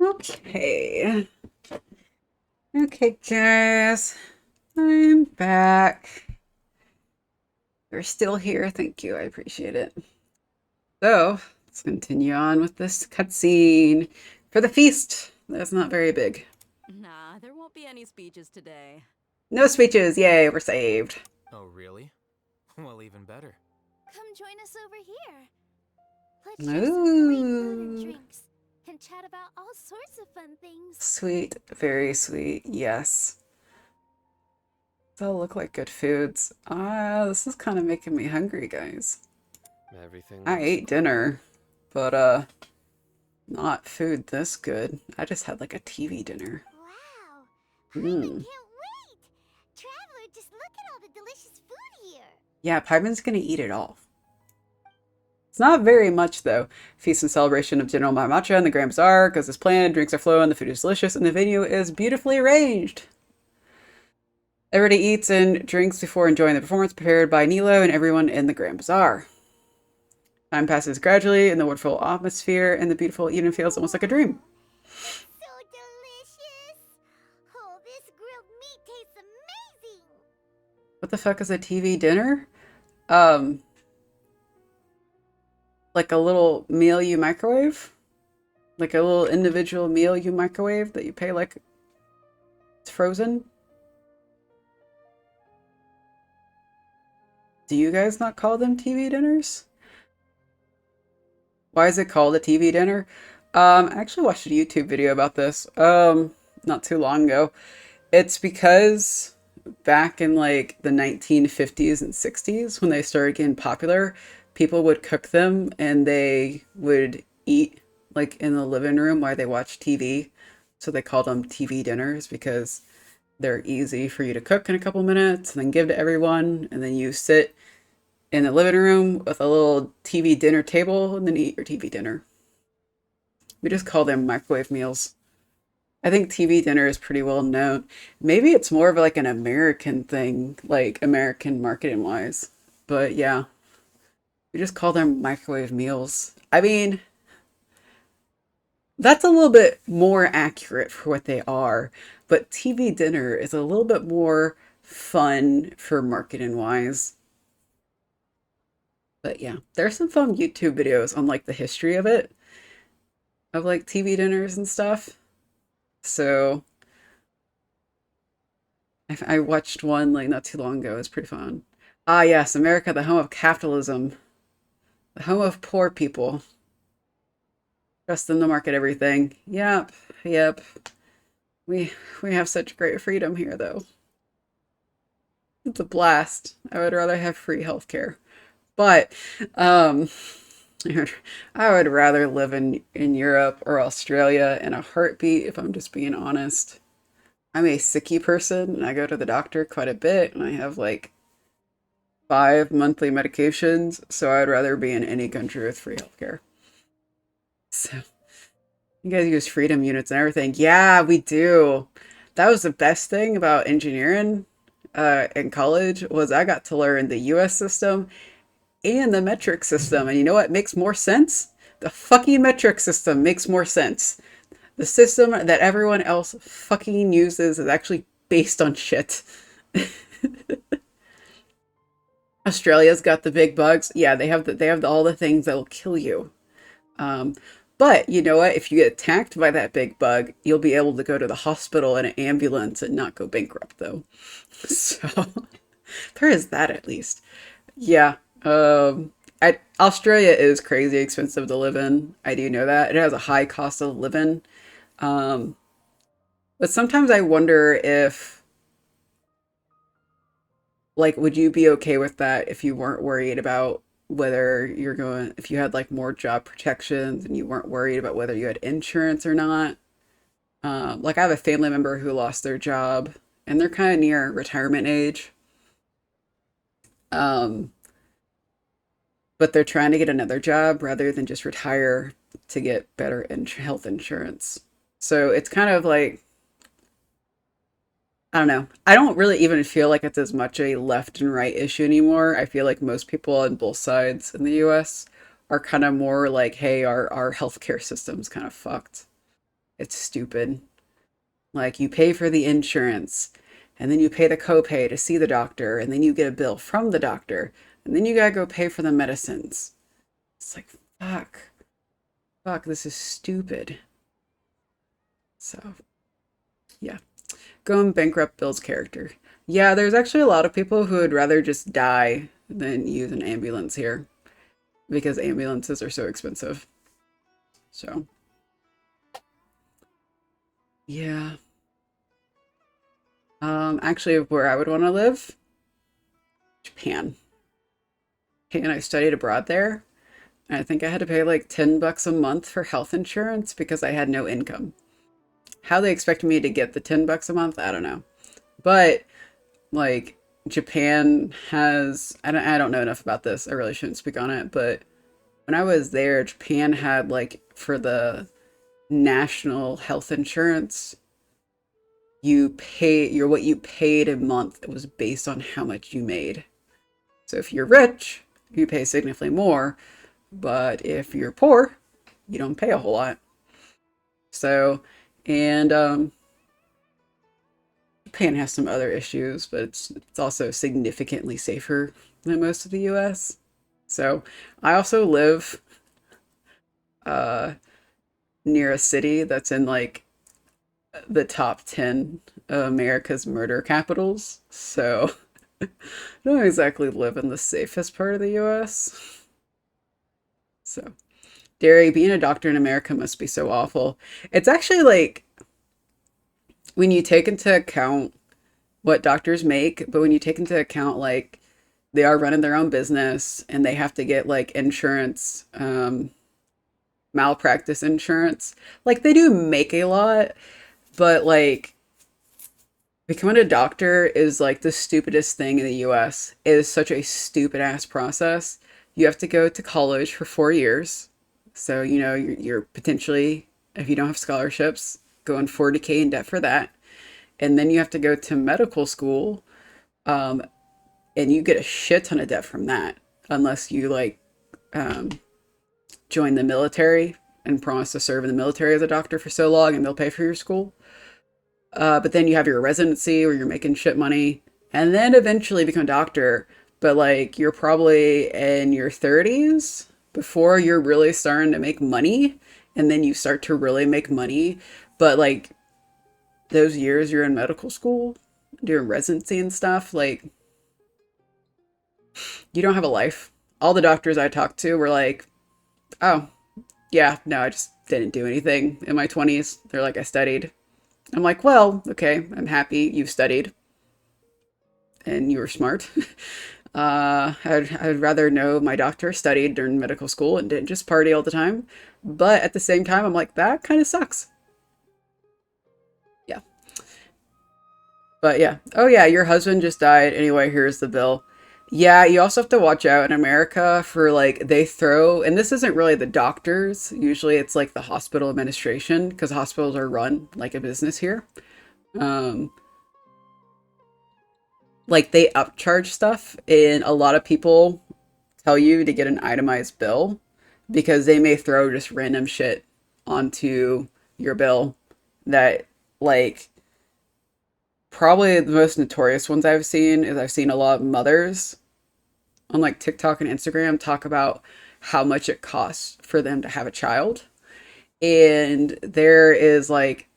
Okay. Okay, guys. I'm back. You're still here. Thank you. I appreciate it. So, let's continue on with this cutscene for the feast. That's not very big. Nah, there won't be any speeches today. No speeches. Yay, we're saved. Oh, really? Well, even better. Come join us over here. Let's share some great food and Ooh. drinks and chat about all sorts of fun things. Sweet. Very sweet. Yes. They'll look like good foods. This is kind of making me hungry, guys. Everything I looks ate dinner, but not food this good. I just had like a TV dinner. Wow, Paimon Mm. can't wait! Traveler, just look at all the delicious food here. Yeah, Paimon's gonna eat it all. It's not very much though. Feast and celebration of General Mamacha and the Grand Bazaar goes as planned. Drinks are flowing, the food is delicious, and the venue is beautifully arranged. Everybody eats and drinks before enjoying the performance prepared by Nilo and everyone in the Grand Bazaar. Time passes gradually in the wonderful atmosphere, and the beautiful Eden feels almost like a dream. So delicious! Oh, this grilled meat tastes amazing! What the fuck is a TV dinner? Like a little meal you microwave? Like a little individual meal you microwave that you pay like it's frozen? Do you guys not call them TV dinners? Why is it called a TV dinner? I actually watched a YouTube video about this not too long ago. It's because back in like the 1950s and 60s when they started getting popular, people would cook them and they would eat like in the living room while they watched TV. So they called them TV dinners because they're easy for you to cook in a couple minutes and then give to everyone, and then you sit in the living room with a little TV dinner table and then eat your TV dinner. We just call them microwave meals. I think TV dinner is pretty well known. Maybe it's more of like an American thing, like American marketing wise. But yeah, we just call them microwave meals. I mean, that's a little bit more accurate for what they are, but TV dinner is a little bit more fun for marketing wise. But yeah, there's some fun YouTube videos on like the history of it, of like TV dinners and stuff. So I watched one like not too long ago. It was pretty fun. Ah, yes, America, the home of capitalism, the home of poor people. Trust them to market everything. Yep, yep. We have such great freedom here, though. It's a blast. I would rather have free healthcare, but I would rather live in Europe or Australia in a heartbeat. If I'm just being honest, I'm a sicky person, and I go to the doctor quite a bit, and I have like 5 monthly medications, so I'd rather be in any country with free healthcare. So, you guys use freedom units and everything. Yeah, we do. That was the best thing about engineering in college was I got to learn the US system and the metric system. And you know what makes more sense? The fucking metric system makes more sense. The system that everyone else fucking uses is actually based on shit. Australia's got the big bugs. Yeah, they have all the things that will kill you. But you know what? If you get attacked by that big bug, you'll be able to go to the hospital in an ambulance and not go bankrupt, though. So there is that at least. Yeah. Australia is crazy expensive to live in. I do know that. It has a high cost of living. But sometimes I wonder if, like, would you be okay with that if you weren't worried about whether if you had like more job protections and you weren't worried about whether you had insurance or not. Like I have a family member who lost their job and they're kind of near retirement age. But they're trying to get another job rather than just retire to get better health insurance. So it's kind of like, I don't know. I don't really even feel like it's as much a left and right issue anymore. I feel like most people on both sides in the US are kind of more like, hey, our healthcare system's kind of fucked. It's stupid. Like, you pay for the insurance, and then you pay the copay to see the doctor, and then you get a bill from the doctor, and then you gotta go pay for the medicines. It's like, fuck. Fuck, this is stupid. So, yeah. Going bankrupt builds character. Yeah, there's actually a lot of people who would rather just die than use an ambulance here because ambulances are so expensive. So, yeah. Actually, where I would want to live, Japan. And I studied abroad there. And I think I had to pay like $10 a month for health insurance because I had no income. How they expect me to get the $10 a month, I don't know. But like Japan has, I don't know enough about this. I really shouldn't speak on it, but when I was there, Japan had like for the national health insurance, what you paid a month. It was based on how much you made. So if you're rich, you pay significantly more, but if you're poor, you don't pay a whole lot. So, and Japan has some other issues, but it's also significantly safer than most of the US. So I also live near a city that's in like the top 10 of America's murder capitals. So I don't exactly live in the safest part of the US. So, Derry, being a doctor in America must be so awful. It's actually like when you take into account what doctors make, but when you take into account like they are running their own business and they have to get like insurance, malpractice insurance, like they do make a lot, but like becoming a doctor is like the stupidest thing in the US. It is such a stupid ass process. You have to go to college for 4 years. So, you know, you're potentially, if you don't have scholarships, going 40K in debt for that. And then you have to go to medical school, and you get a shit ton of debt from that, unless you like join the military and promise to serve in the military as a doctor for so long, and they'll pay for your school. But then you have your residency where you're making shit money, and then eventually become a doctor. But like you're probably in your 30s before you're really starting to make money, and then you start to really make money. But like those years you're in medical school, doing residency and stuff, like you don't have a life. All the doctors I talked to were like, oh, yeah, no, I just didn't do anything in my 20s. They're like, I studied. I'm like, well, okay, I'm happy you studied and you were smart. I'd rather know my doctor studied during medical school and didn't just party all the time. But at the same time, I'm like, that kind of sucks. Yeah. But yeah. Oh yeah, your husband just died. Anyway, here's the bill. Yeah, you also have to watch out in America for like they throw, and this isn't really the doctors. Usually it's like the hospital administration because hospitals are run like a business here. Um, like they upcharge stuff, and a lot of people tell you to get an itemized bill because they may throw just random shit onto your bill that like probably the most notorious ones I've seen is I've seen a lot of mothers on like TikTok and Instagram talk about how much it costs for them to have a child. And there is like,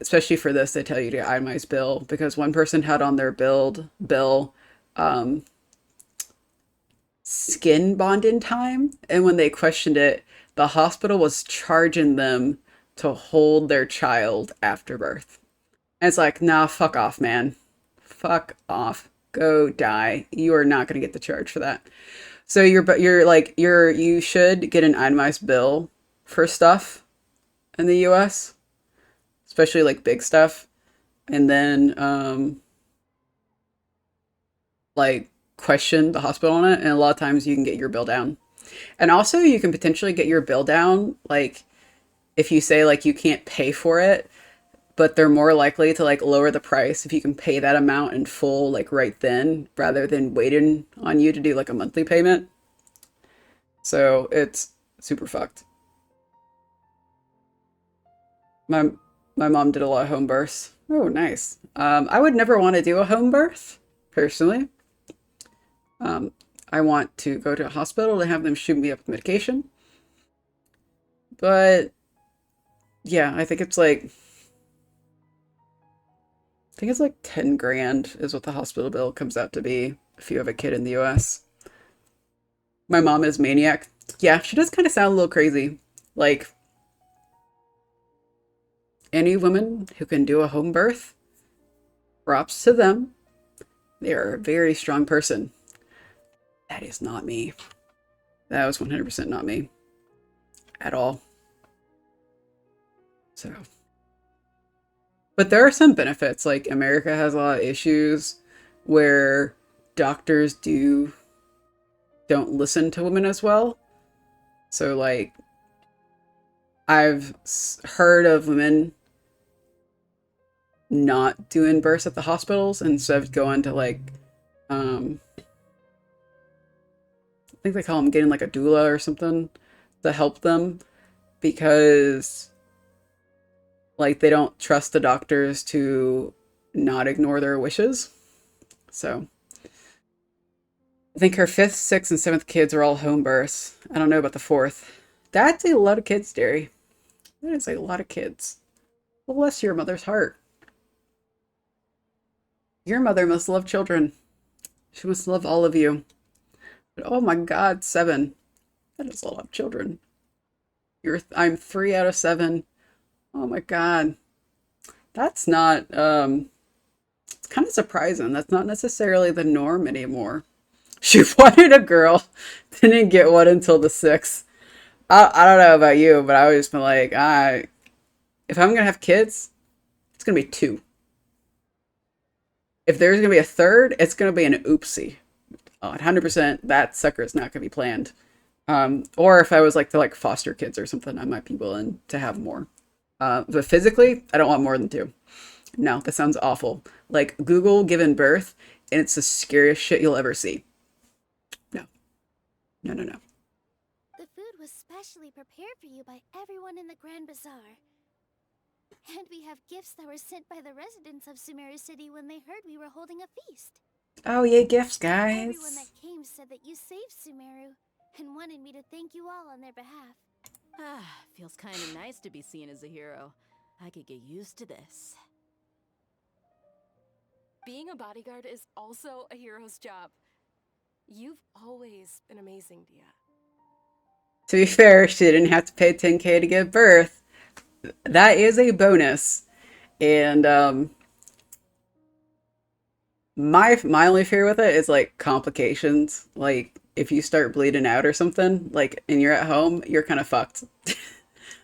especially for this, they tell you to itemize bill because one person had on their bill skin bonding time. And when they questioned it, the hospital was charging them to hold their child after birth. And it's like, nah, fuck off, man. Fuck off. Go die. You are not going to get the charge for that. So you should get an itemized bill for stuff in the US, especially like big stuff. And then like question the hospital on it. And a lot of times you can get your bill down. And also you can potentially get your bill down like if you say like you can't pay for it, but they're more likely to like lower the price if you can pay that amount in full like right then rather than waiting on you to do like a monthly payment. So it's super fucked. My my mom did a lot of home births. Oh, nice. I would never want to do a home birth, personally. Um, I want to go to a hospital to have them shoot me up with medication. But yeah, I think it's like 10 grand is what the hospital bill comes out to be if you have a kid in the US. My mom is maniac. Yeah, she does kind of sound a little crazy. Like any woman who can do a home birth, props to them. They are a very strong person. That is not me. That was 100% not me at all. So, but there are some benefits. Like America has a lot of issues where doctors don't listen to women as well. So like I've heard of women not doing births at the hospitals instead of going to like I think they call them getting like a doula or something to help them because like they don't trust the doctors to not ignore their wishes. So I think her fifth, sixth, and seventh kids are all home births. I don't know about the fourth. That's a lot of kids, Derry. That is a lot of kids. Well, bless your mother's heart. Your mother must love children. She must love all of you. But oh my God, 7. That is a lot of children. I'm 3 out of 7. Oh my God. That's not, it's kind of surprising. That's not necessarily the norm anymore. She wanted a girl, didn't get one until the 6th. I don't know about you, but I always been like, if I'm gonna have kids, it's gonna be 2. If there's gonna be a third, it's gonna be an oopsie. 100% that sucker is not gonna be planned. Or if I was like to like foster kids or something, I might be willing to have more. But physically, I don't want more than 2. No, that sounds awful. Like Google giving birth, and it's the scariest shit you'll ever see. No, no, no, no. The food was specially prepared for you by everyone in the Grand Bazaar. And we have gifts that were sent by the residents of Sumeru City when they heard we were holding a feast. Oh yeah, gifts, Everyone guys. that came said that you saved Sumeru and wanted me to thank you all on their behalf. Ah, feels kind of nice to be seen as a hero. I could get used to this. Being a bodyguard is also a hero's job. You've always been amazing, Dia. To be fair, she didn't have to pay 10K to give birth. That is a bonus. And my only fear with it is like complications. Like if you start bleeding out or something, like and you're at home, you're kind of fucked.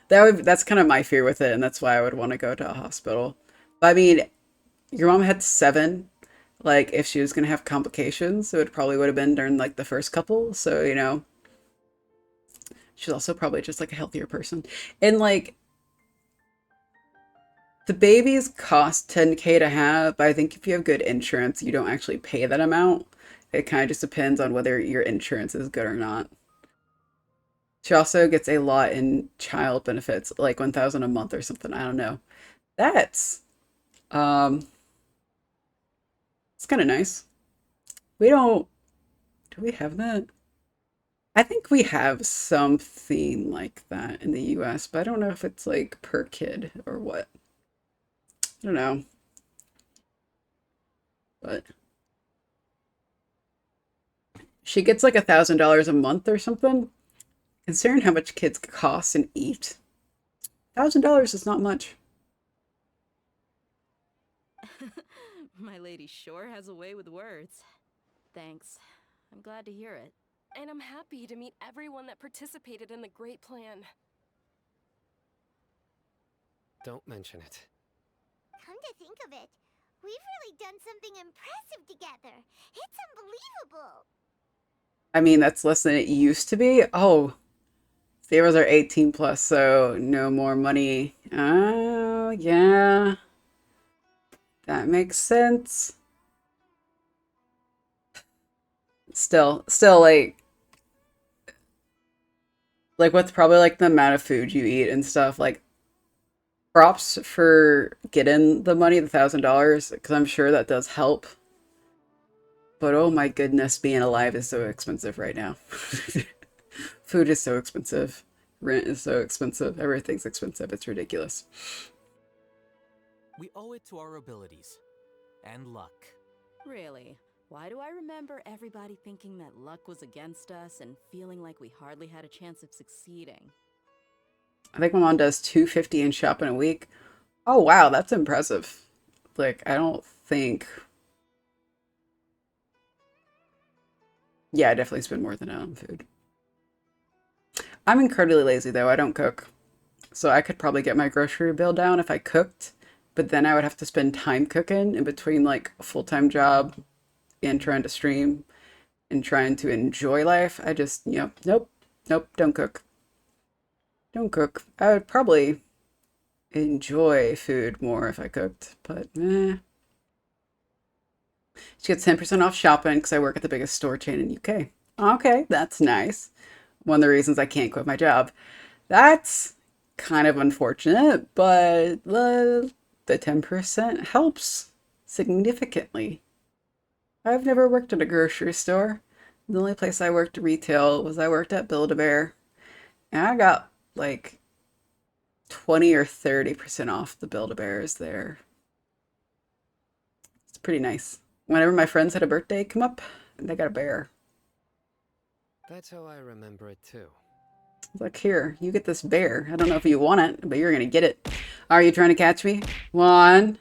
That's kind of my fear with it, and that's why I would want to go to a hospital. But I mean, your mom had 7. Like if she was gonna have complications, it probably would have been during like the first couple. So, she's also probably just like a healthier person. And like the babies cost 10K to have, but I think if you have good insurance, you don't actually pay that amount. It kind of just depends on whether your insurance is good or not. She also gets a lot in child benefits, like 1,000 a month or something. I don't know. That's um it's kind of nice. We don't do we have that? I think we have something like that in the US, but I don't know if it's like per kid or what. I don't know. But she gets like $1,000 a month or something. Considering how much kids cost and eat, $1,000 is not much. My lady sure has a way with words. Thanks. I'm glad to hear it. And I'm happy to meet everyone that participated in the great plan. Don't mention it. Come to think of it, we've really done something impressive together. It's unbelievable. I mean, that's less than it used to be. Oh, favors are 18 plus, so no more money. Oh, yeah. That makes sense. Still like what's probably like the amount of food you eat and stuff. Like Props for getting the money, the $1,000, because I'm sure that does help. But oh my goodness, being alive is so expensive right now. Food is so expensive. Rent is so expensive. Everything's expensive. It's ridiculous. We owe it to our abilities. And luck. Really? Why do I remember everybody thinking that luck was against us and feeling like we hardly had a chance of succeeding? I think my mom does $250 in shopping a week. Oh wow, that's impressive. Like, I don't think... Yeah, I definitely spend more than that on food. I'm incredibly lazy though. I don't cook. So I could probably get my grocery bill down if I cooked, but then I would have to spend time cooking in between like a full-time job and trying to stream and trying to enjoy life. I just, nope, don't cook. Don't cook. I would probably enjoy food more if I cooked, but eh. She gets 10% off shopping because I work at the biggest store chain in UK. Okay, that's nice. One of the reasons I can't quit my job. That's kind of unfortunate, but the 10% helps significantly. I've never worked at a grocery store. The only place I worked retail was I worked at Build-A-Bear, and I got like 20 or 30% off the Build-A-Bears there. It's pretty nice. Whenever my friends had a birthday come up, they got a bear. That's how I remember it too. Look here, you get this bear. I don't know if you want it, but you're gonna get it. Are you trying to catch me? 1,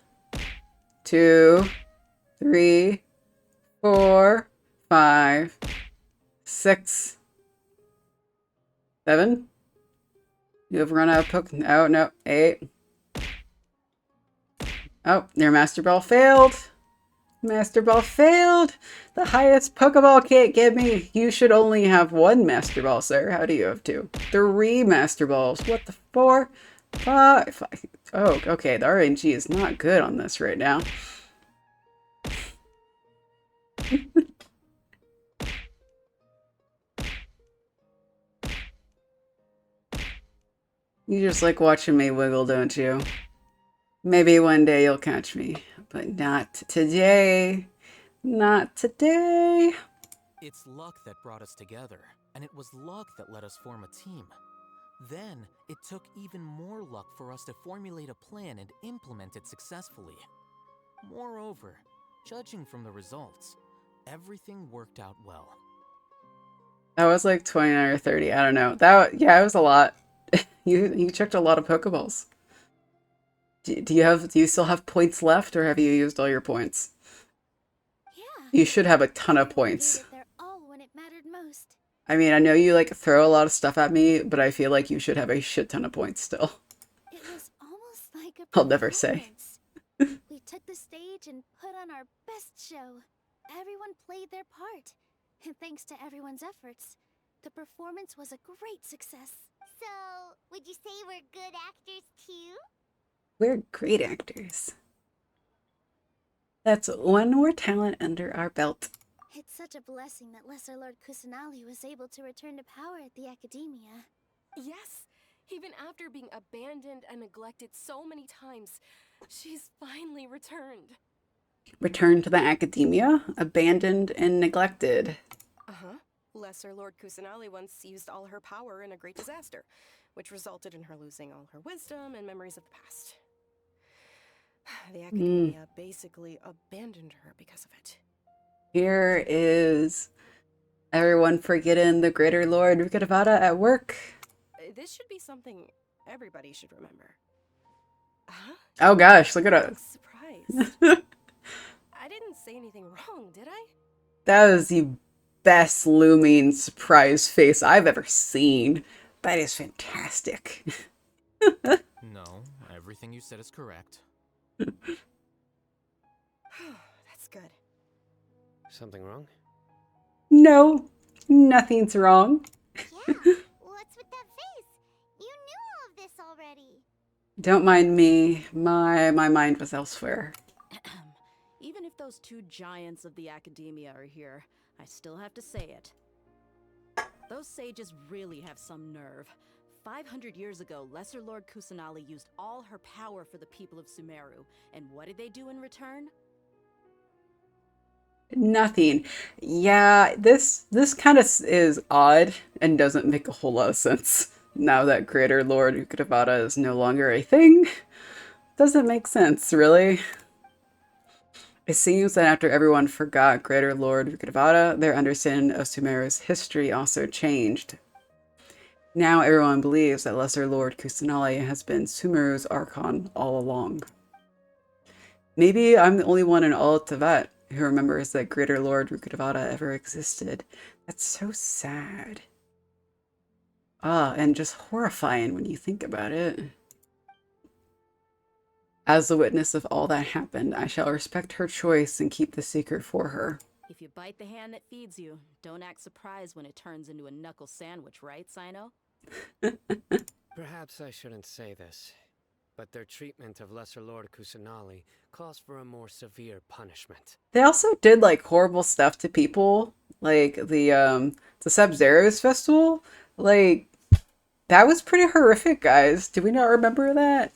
2, 3, 4, 5, 6, 7. You have run out of poke. Oh, no. 8. Oh, your Master Ball failed. Master Ball failed. The highest Pokeball can't get me. You should only have 1 Master Ball, sir. How do you have 2? 3 Master Balls. What the 4? 5. Oh, okay. The RNG is not good on this right now. You just like watching me wiggle, don't you? Maybe one day you'll catch me, but not today. Not today. It's luck that brought us together, and it was luck that let us form a team. Then, it took even more luck for us to formulate a plan and implement it successfully. Moreover, judging from the results, everything worked out well. That was like 29 or 30. I don't know. Yeah, it was a lot. You checked a lot of Pokeballs. Do you still have points left, or have you used all your points? Yeah. You should have a ton of points. They're all when it mattered most. I mean, I know you like throw a lot of stuff at me, but I feel like you should have a shit ton of points still. It was almost like a I'll never say. We took the stage and put on our best show. Everyone played their part. And thanks to everyone's efforts, the performance was a great success. So, would you say we're good actors too? We're great actors. That's one more talent under our belt. It's such a blessing that Lesser Lord Kusanali was able to return to power at the Academia. Yes, even after being abandoned and neglected so many times, she's finally returned. Returned to the Academia? Abandoned and neglected. Uh-huh. Lesser Lord Kusanali once used all her power in a great disaster, which resulted in her losing all her wisdom and memories of the past. The Academia basically abandoned her because of it. Here is everyone forgetting the Greater Lord Rikadavada at work. This should be something everybody should remember. Huh? Oh gosh, look at us. Surprise. I didn't say anything wrong, did I? That is the best looming surprise face I've ever seen. That is fantastic. No, everything you said is correct. That's good. Something wrong? No, nothing's wrong. Yeah, what's with that face? You knew all of this already. Don't mind me. My mind was elsewhere. Even if those 2 giants of the Academia are here, I still have to say it. Those sages really have some nerve. 500 years ago, Lesser Lord Kusanali used all her power for the people of Sumeru. And what did they do in return? Nothing. Yeah, this kind of is odd and doesn't make a whole lot of sense. Now that Greater Lord Ukudavada is no longer a thing, doesn't make sense, really. It seems that after everyone forgot Greater Lord Ukudavada, their understanding of Sumeru's history also changed. Now everyone believes that Lesser Lord Kusanali has been Sumeru's Archon all along. Maybe I'm the only one in all of Tibet who remembers that Greater Lord Rukkhadevata ever existed. That's so sad. Ah, and just horrifying when you think about it. As the witness of all that happened, I shall respect her choice and keep the secret for her. If you bite the hand that feeds you, don't act surprised when it turns into a knuckle sandwich, right, Sino? Perhaps I shouldn't say this, but their treatment of Lesser Lord Kusanali calls for a more severe punishment. They also did like horrible stuff to people, like the Sub-Zero's festival. Like that was pretty horrific, guys. Do we not remember that?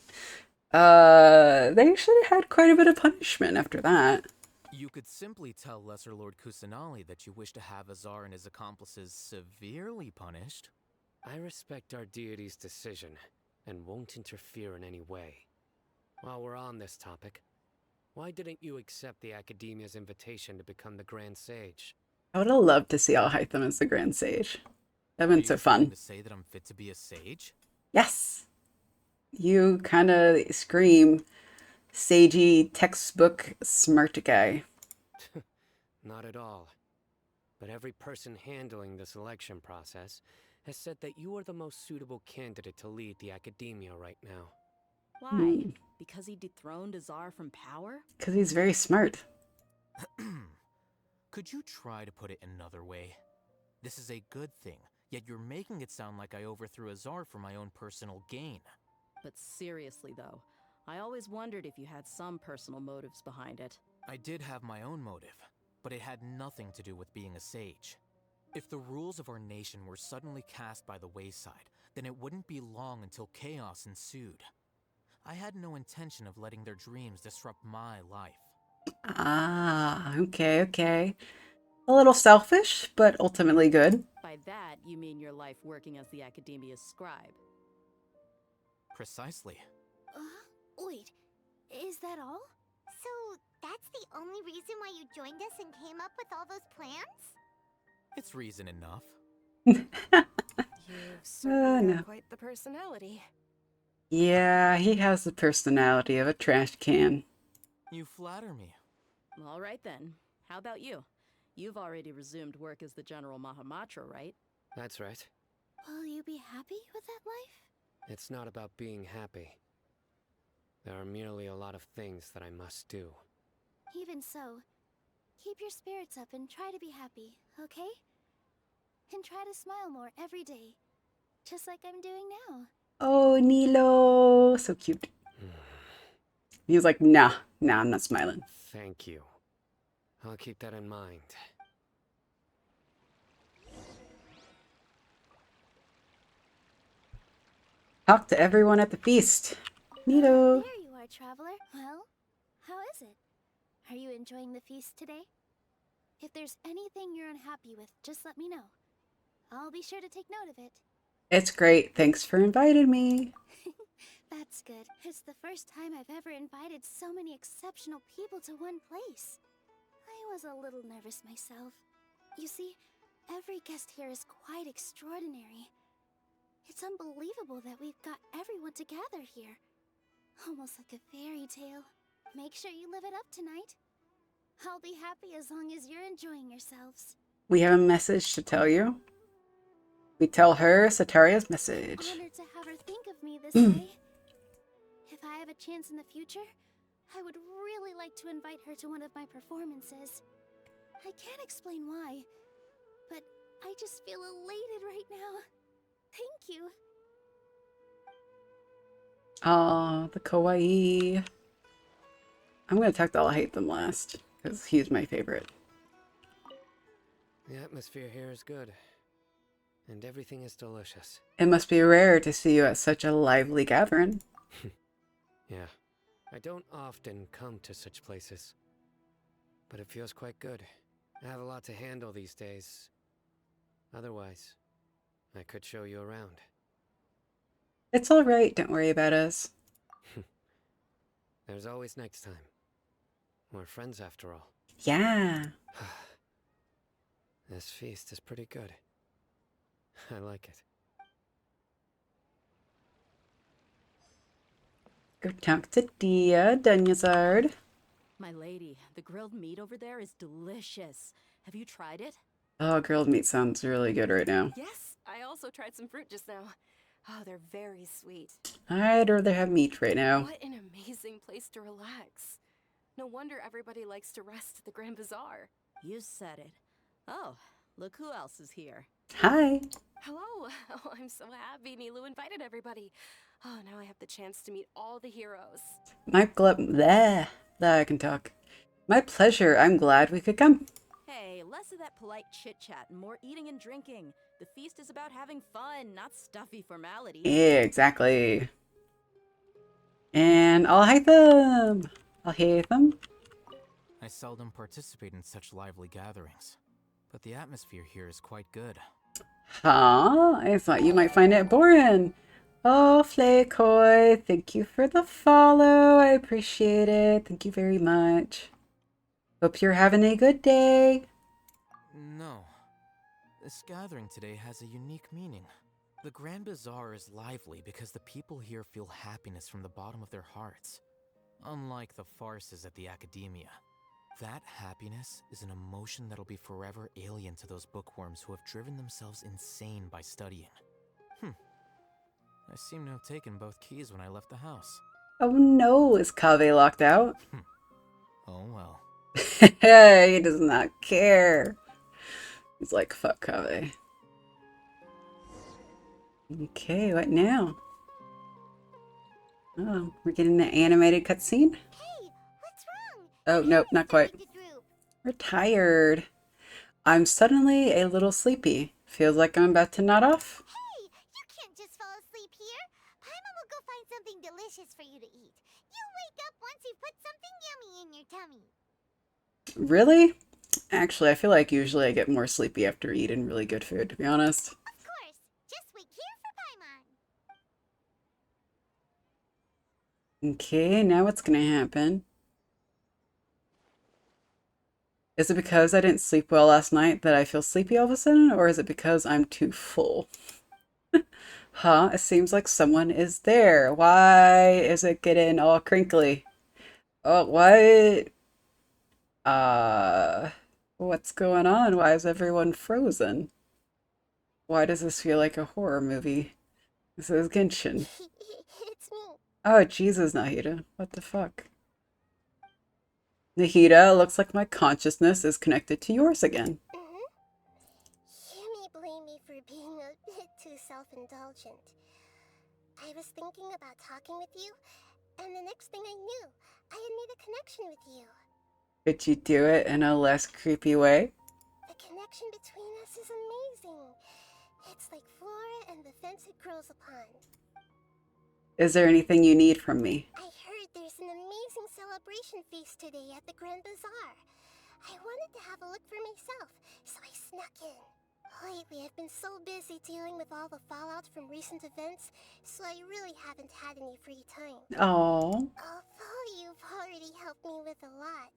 They actually had quite a bit of punishment after that. You could simply tell Lesser Lord Kusanali that you wish to have Azar and his accomplices severely punished. I respect our deity's decision and won't interfere in any way. While we're on this topic, why didn't you accept the Academia's invitation to become the Grand Sage? I would have loved to see Alhaitham as the Grand Sage. That'd been so fun. To say that I'm fit to be a sage? Yes. You kind of scream sagey textbook smart guy. Not at all. But every person handling the selection process has said that you are the most suitable candidate to lead the Academia right now. Why? Because he dethroned Azar from power? Because he's very smart. Could you try to put it another way? This is a good thing, yet you're making it sound like I overthrew Azar for my own personal gain. But seriously though, I always wondered if you had some personal motives behind it. I did have my own motive, but it had nothing to do with being a sage. If the rules of our nation were suddenly cast by the wayside, then it wouldn't be long until chaos ensued. I had no intention of letting their dreams disrupt my life. Ah, okay. A little selfish, but ultimately good. By that, you mean your life working as the Academia's scribe. Precisely. Wait, is that all? So, that's the only reason why you joined us and came up with all those plans? It's reason enough. You've certainly got quite the personality. Yeah, he has the personality of a trash can. You flatter me. All right then. How about you? You've already resumed work as the General Mahamatra, right? That's right. Will you be happy with that life? It's not about being happy. There are merely a lot of things that I must do. Even so, keep your spirits up and try to be happy, okay? And try to smile more every day, just like I'm doing now. Oh, Nilo, so cute. He was like, nah, I'm not smiling. Thank you. I'll keep that in mind. Talk to everyone at the feast. Neato. There you are, traveler. Well, how is it? Are you enjoying the feast today? If there's anything you're unhappy with, just let me know. I'll be sure to take note of it. It's great. Thanks for inviting me. That's good. It's the first time I've ever invited so many exceptional people to one place. I was a little nervous myself. You see, every guest here is quite extraordinary. It's unbelievable that we've got everyone together here. Almost like a fairy tale. Make sure you live it up tonight. I'll be happy as long as you're enjoying yourselves. We have a message to tell you. We tell her Sataria's message. Honored to have her think of me this way. If I have a chance in the future, I would really like to invite her to one of my performances. I can't explain why, but I just feel elated right now. Thank you. Aw, the kawaii. I'm gonna talk to I'll hate them last, because he's my favorite. The atmosphere here is good. and everything is delicious. It must be rare to see you at such a lively gathering. Yeah, I don't often come to such places, but it feels quite good. I have a lot to handle these days. Otherwise, I could show you around. It's all right. Don't worry about us. There's always next time. We're friends after all. Yeah. This feast is pretty good. I like it. Go talk to Dia, Dunyazard. My lady, the grilled meat over there is delicious. Have you tried it? Oh, grilled meat sounds really good right now. Yes, I also tried some fruit just now. Oh, they're very sweet. I'd rather have meat right now. What an amazing place to relax. No wonder everybody likes to rest at the Grand Bazaar. You said it. Oh, look who else is here. Hi. Hello. Oh, I'm so happy Nilu invited everybody. Oh, now I have the chance to meet all the heroes. There, I can talk. My pleasure. I'm glad we could come. Hey, less of that polite chit-chat and more eating and drinking. The feast is about having fun, not stuffy formalities. Yeah, exactly. And I'll hate them. I'll hate them. I seldom participate in such lively gatherings, but the atmosphere here is quite good. Huh? I thought you might find it boring. Oh, Flakoy, thank you for the follow. I appreciate it. Thank you very much. Hope you're having a good day. No. This gathering today has a unique meaning. The Grand Bazaar is lively because the people here feel happiness from the bottom of their hearts. Unlike the farces at the Academia. That happiness is an emotion that'll be forever alien to those bookworms who have driven themselves insane by studying. I seem to have taken both keys when I left the house. Oh no, is Kaveh locked out? Oh well. He does not care. He's like, fuck Kaveh. Okay, what now? Oh, we're getting the animated cutscene? Hey, what's wrong? Oh, nope, not quite. Starting to droop. We're tired. I'm suddenly a little sleepy. Feels like I'm about to nod off. Hey, you can't just fall asleep here. Paimon will go find something delicious for you to eat. You'll wake up once you've put something yummy in your tummy. Really? Actually, I feel like usually I get more sleepy after eating really good food, to be honest. Of course. Just wait here for Paimon. Okay, now what's gonna happen? Is it because I didn't sleep well last night that I feel sleepy all of a sudden, or is it because I'm too full? Huh, it seems like someone is there. Why is it getting all crinkly? Oh, what? What's going on? Why is everyone frozen? Why does this feel like a horror movie? This is Genshin. It's me. Oh, Jesus, Nahida. What the fuck? Nahida, looks like my consciousness is connected to yours again. You may blame me for being a bit too self-indulgent. I was thinking about talking with you, and the next thing I knew, I had made a connection with you. Could you do it in a less creepy way? The connection between us is amazing. It's like flora and the fence it grows upon. Is there anything you need from me? I heard there's an amazing celebration feast today at the Grand Bazaar. I wanted to have a look for myself, so I snuck in. Lately, I've been so busy dealing with all the fallout from recent events, so I really haven't had any free time. Oh. Although you've already helped me with a lot,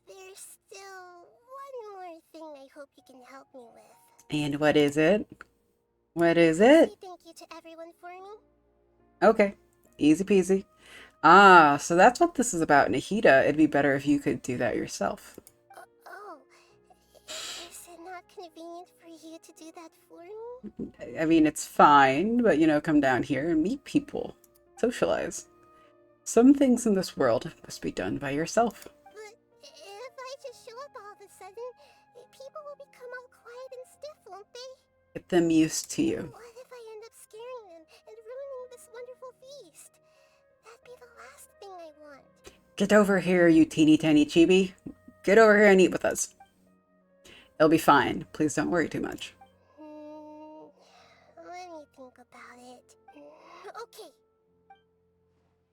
there's still one more thing I hope you can help me with. And what is it? What is it? Say thank you to everyone for me. Okay. Easy peasy. Ah, so that's what this is about, Nahida. It'd be better if you could do that yourself. Is it not convenient for you to do that for me? I mean, it's fine, but you know, come down here and meet people. Socialize. Some things in this world must be done by yourself. But if I just show up all of a sudden, people will become all quiet and stiff, won't they? Get them used to you. What if I end up scaring them and ruining this wonderful feast? That'd be the last thing I want. Get over here, you teeny tiny chibi. Get over here and eat with us. It'll be fine. Please don't worry too much.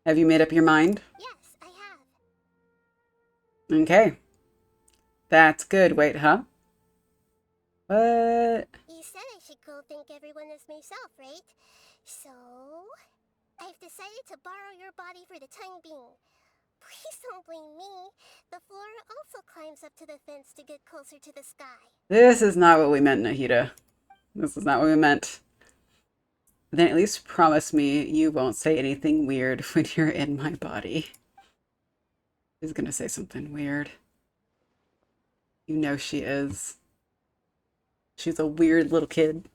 Have you made up your mind? Yes, I have. Okay. That's good. Wait, huh? What? You said I should go think everyone is myself, right? So, I've decided to borrow your body for the time being. Please don't blame me. The flora also climbs up to the fence to get closer to the sky. This is not what we meant, Nahida. This is not what we meant. Then at least promise me you won't say anything weird when you're in my body. She's gonna say something weird. You know she is. She's a weird little kid.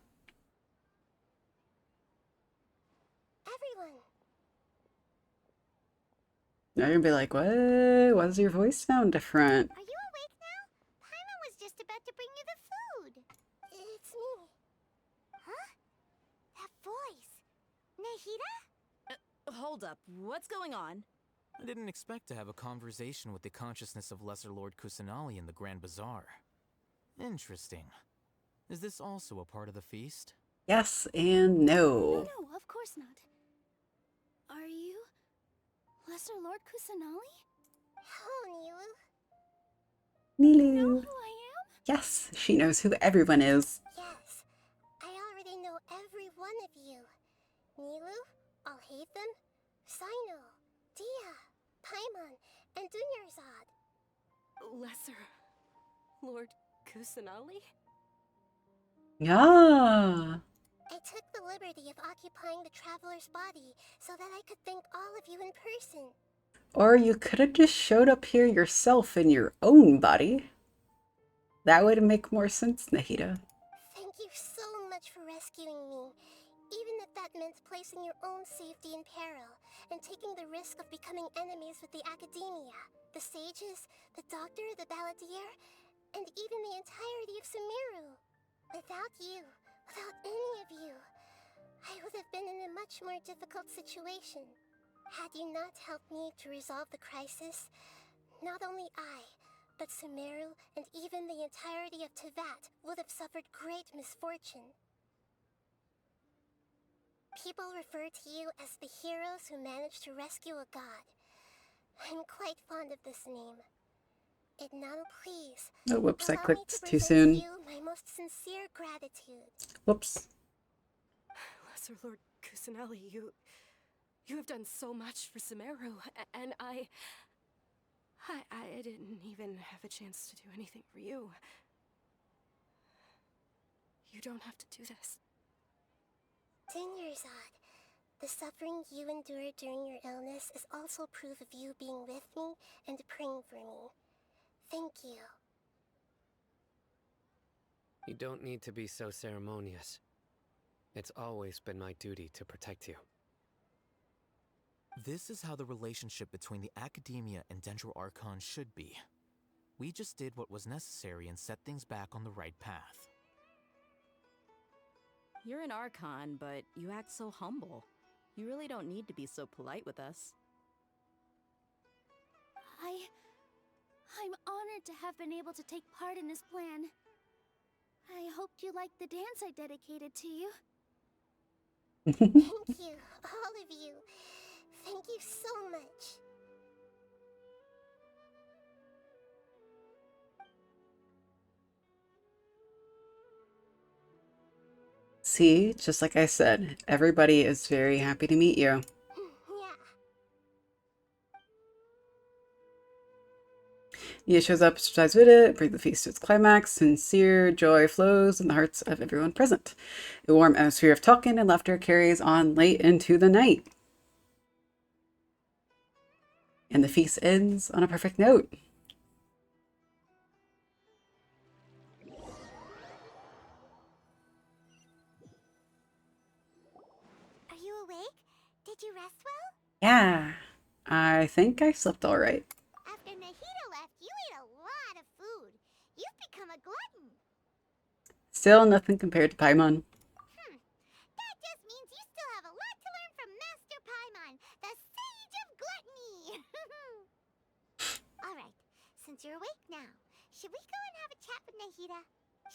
Everyone. Now you're gonna be like, what? Why does your voice sound different? Are you awake now? Paimon was just about to bring you the food. It's me. Huh? That voice. Nahida? Hold up, what's going on? I didn't expect to have a conversation with the consciousness of Lesser Lord Kusanali in the Grand Bazaar. Interesting. Is this also a part of the feast? Yes and no. No, of course not. Are you Lesser Lord Kusanali? Hello, Nilu. You know Nilu. who I am? Yes, she knows who everyone is. Yes, I already know every one of you. Nilu, Alhaitham, Sino, Dia, Paimon, and Dunyarzad. Lesser Lord Kusanali? Yeah. I took the liberty of occupying the traveler's body so that I could thank all of you in person. Or you could have just showed up here yourself in your own body. That would make more sense, Nahida. Thank you so much for rescuing me, even if that meant placing your own safety in peril and taking the risk of becoming enemies with the academia, the sages, the doctor, the balladeer, and even the entirety of Sumeru. Without you, without any of you, I would have been in a much more difficult situation. Had you not helped me to resolve the crisis, not only I, but Sumeru and even the entirety of Tevat would have suffered great misfortune. People refer to you as the heroes who managed to rescue a god. I'm quite fond of this name. Ignal, please. Oh, whoops, I Allow me clicked to too present soon. to you my most sincere gratitude. Whoops. Lesser Lord Kusanali, you have done so much for Sumeru, and I didn't even have a chance to do anything for you. You don't have to do this. Dunyarzad, the suffering you endured during your illness is also proof of you being with me and praying for me. Thank you. You don't need to be so ceremonious. It's always been my duty to protect you. This is how the relationship between the Academia and Dendro Archon should be. We just did what was necessary and set things back on the right path. You're an Archon, but you act so humble. You really don't need to be so polite with us. I'm honored to have been able to take part in this plan. I hoped you liked the dance I dedicated to you. Thank you, all of you. Thank you so much. See, just like I said, everybody is very happy to meet you. Yeah. Nia shows up, strives with it, brings the feast to its climax. Sincere joy flows in the hearts of everyone present. A warm atmosphere of talking and laughter carries on late into the night. And the feast ends on a perfect note. Are you awake? Did you rest well? Yeah, I think I slept all right. After Nahida left, you ate a lot of food. You've become a glutton. Still nothing compared to Paimon. That just means you still have a lot to learn from Master Paimon, the Sage of Gluttony. All right, since you're awake now, should we go and have a chat with Nahida?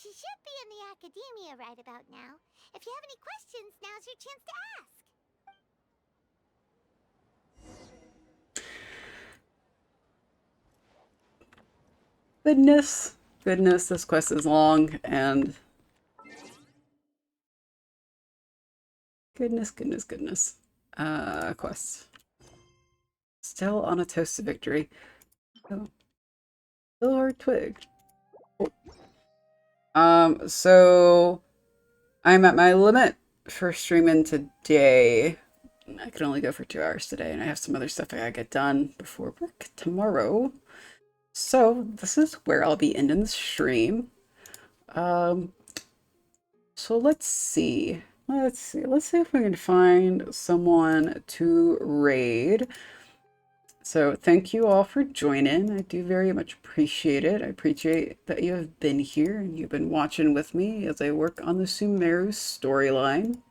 She should be in the academia right about now. If you have any questions, now's your chance to ask. goodness, this quest is long, and goodness. Quest. Still on a toast to victory. Oh. Silver twig. Oh. So I'm at my limit for streaming today. I can only go for 2 hours today, and I have some other stuff I gotta get done before work tomorrow. So this is where I'll be ending the stream. So let's see. Let's see if we can find someone to raid. So thank you all for joining. I do very much appreciate it. I appreciate that you have been here and you've been watching with me as I work on the Sumeru storyline.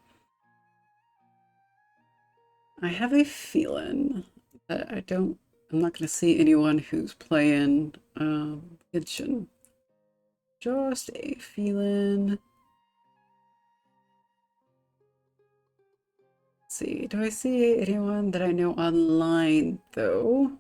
I have a feeling that I'm not going to see anyone who's playing Genshin. Just a feeling. Let's see, do I see anyone that I know online though?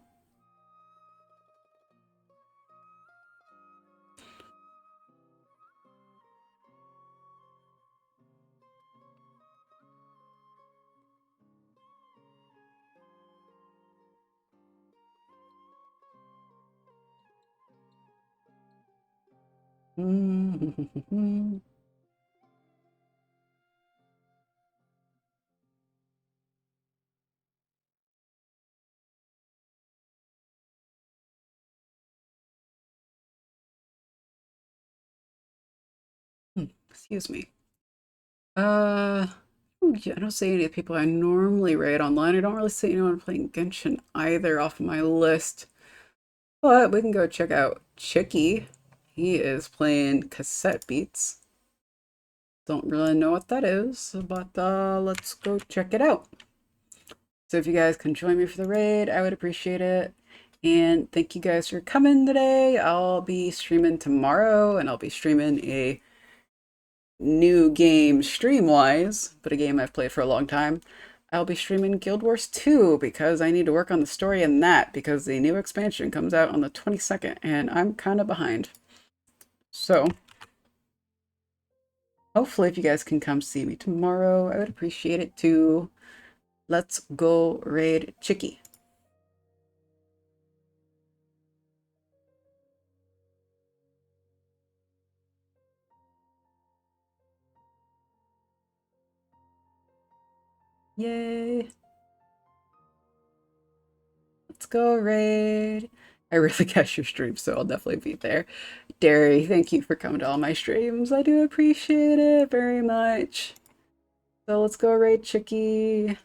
Excuse me. I don't see any of the people I normally raid online. I don't really see anyone playing Genshin either off my list. But we can go check out Chicky. He is playing cassette beats. Don't really know what that is, but let's go check it out. So if you guys can join me for the raid, I would appreciate it. And thank you guys for coming today. I'll be streaming tomorrow, and I'll be streaming a new game stream-wise, but a game I've played for a long time. I'll be streaming Guild Wars 2 because I need to work on the story in that because the new expansion comes out on the 22nd and I'm kind of behind. So, hopefully if you guys can come see me tomorrow, I would appreciate it too. Let's go raid Chicky. Yay. Let's go raid. I really catch your streams, so I'll definitely be there. Derry, thank you for coming to all my streams. I do appreciate it very much. So let's go raid Chicky.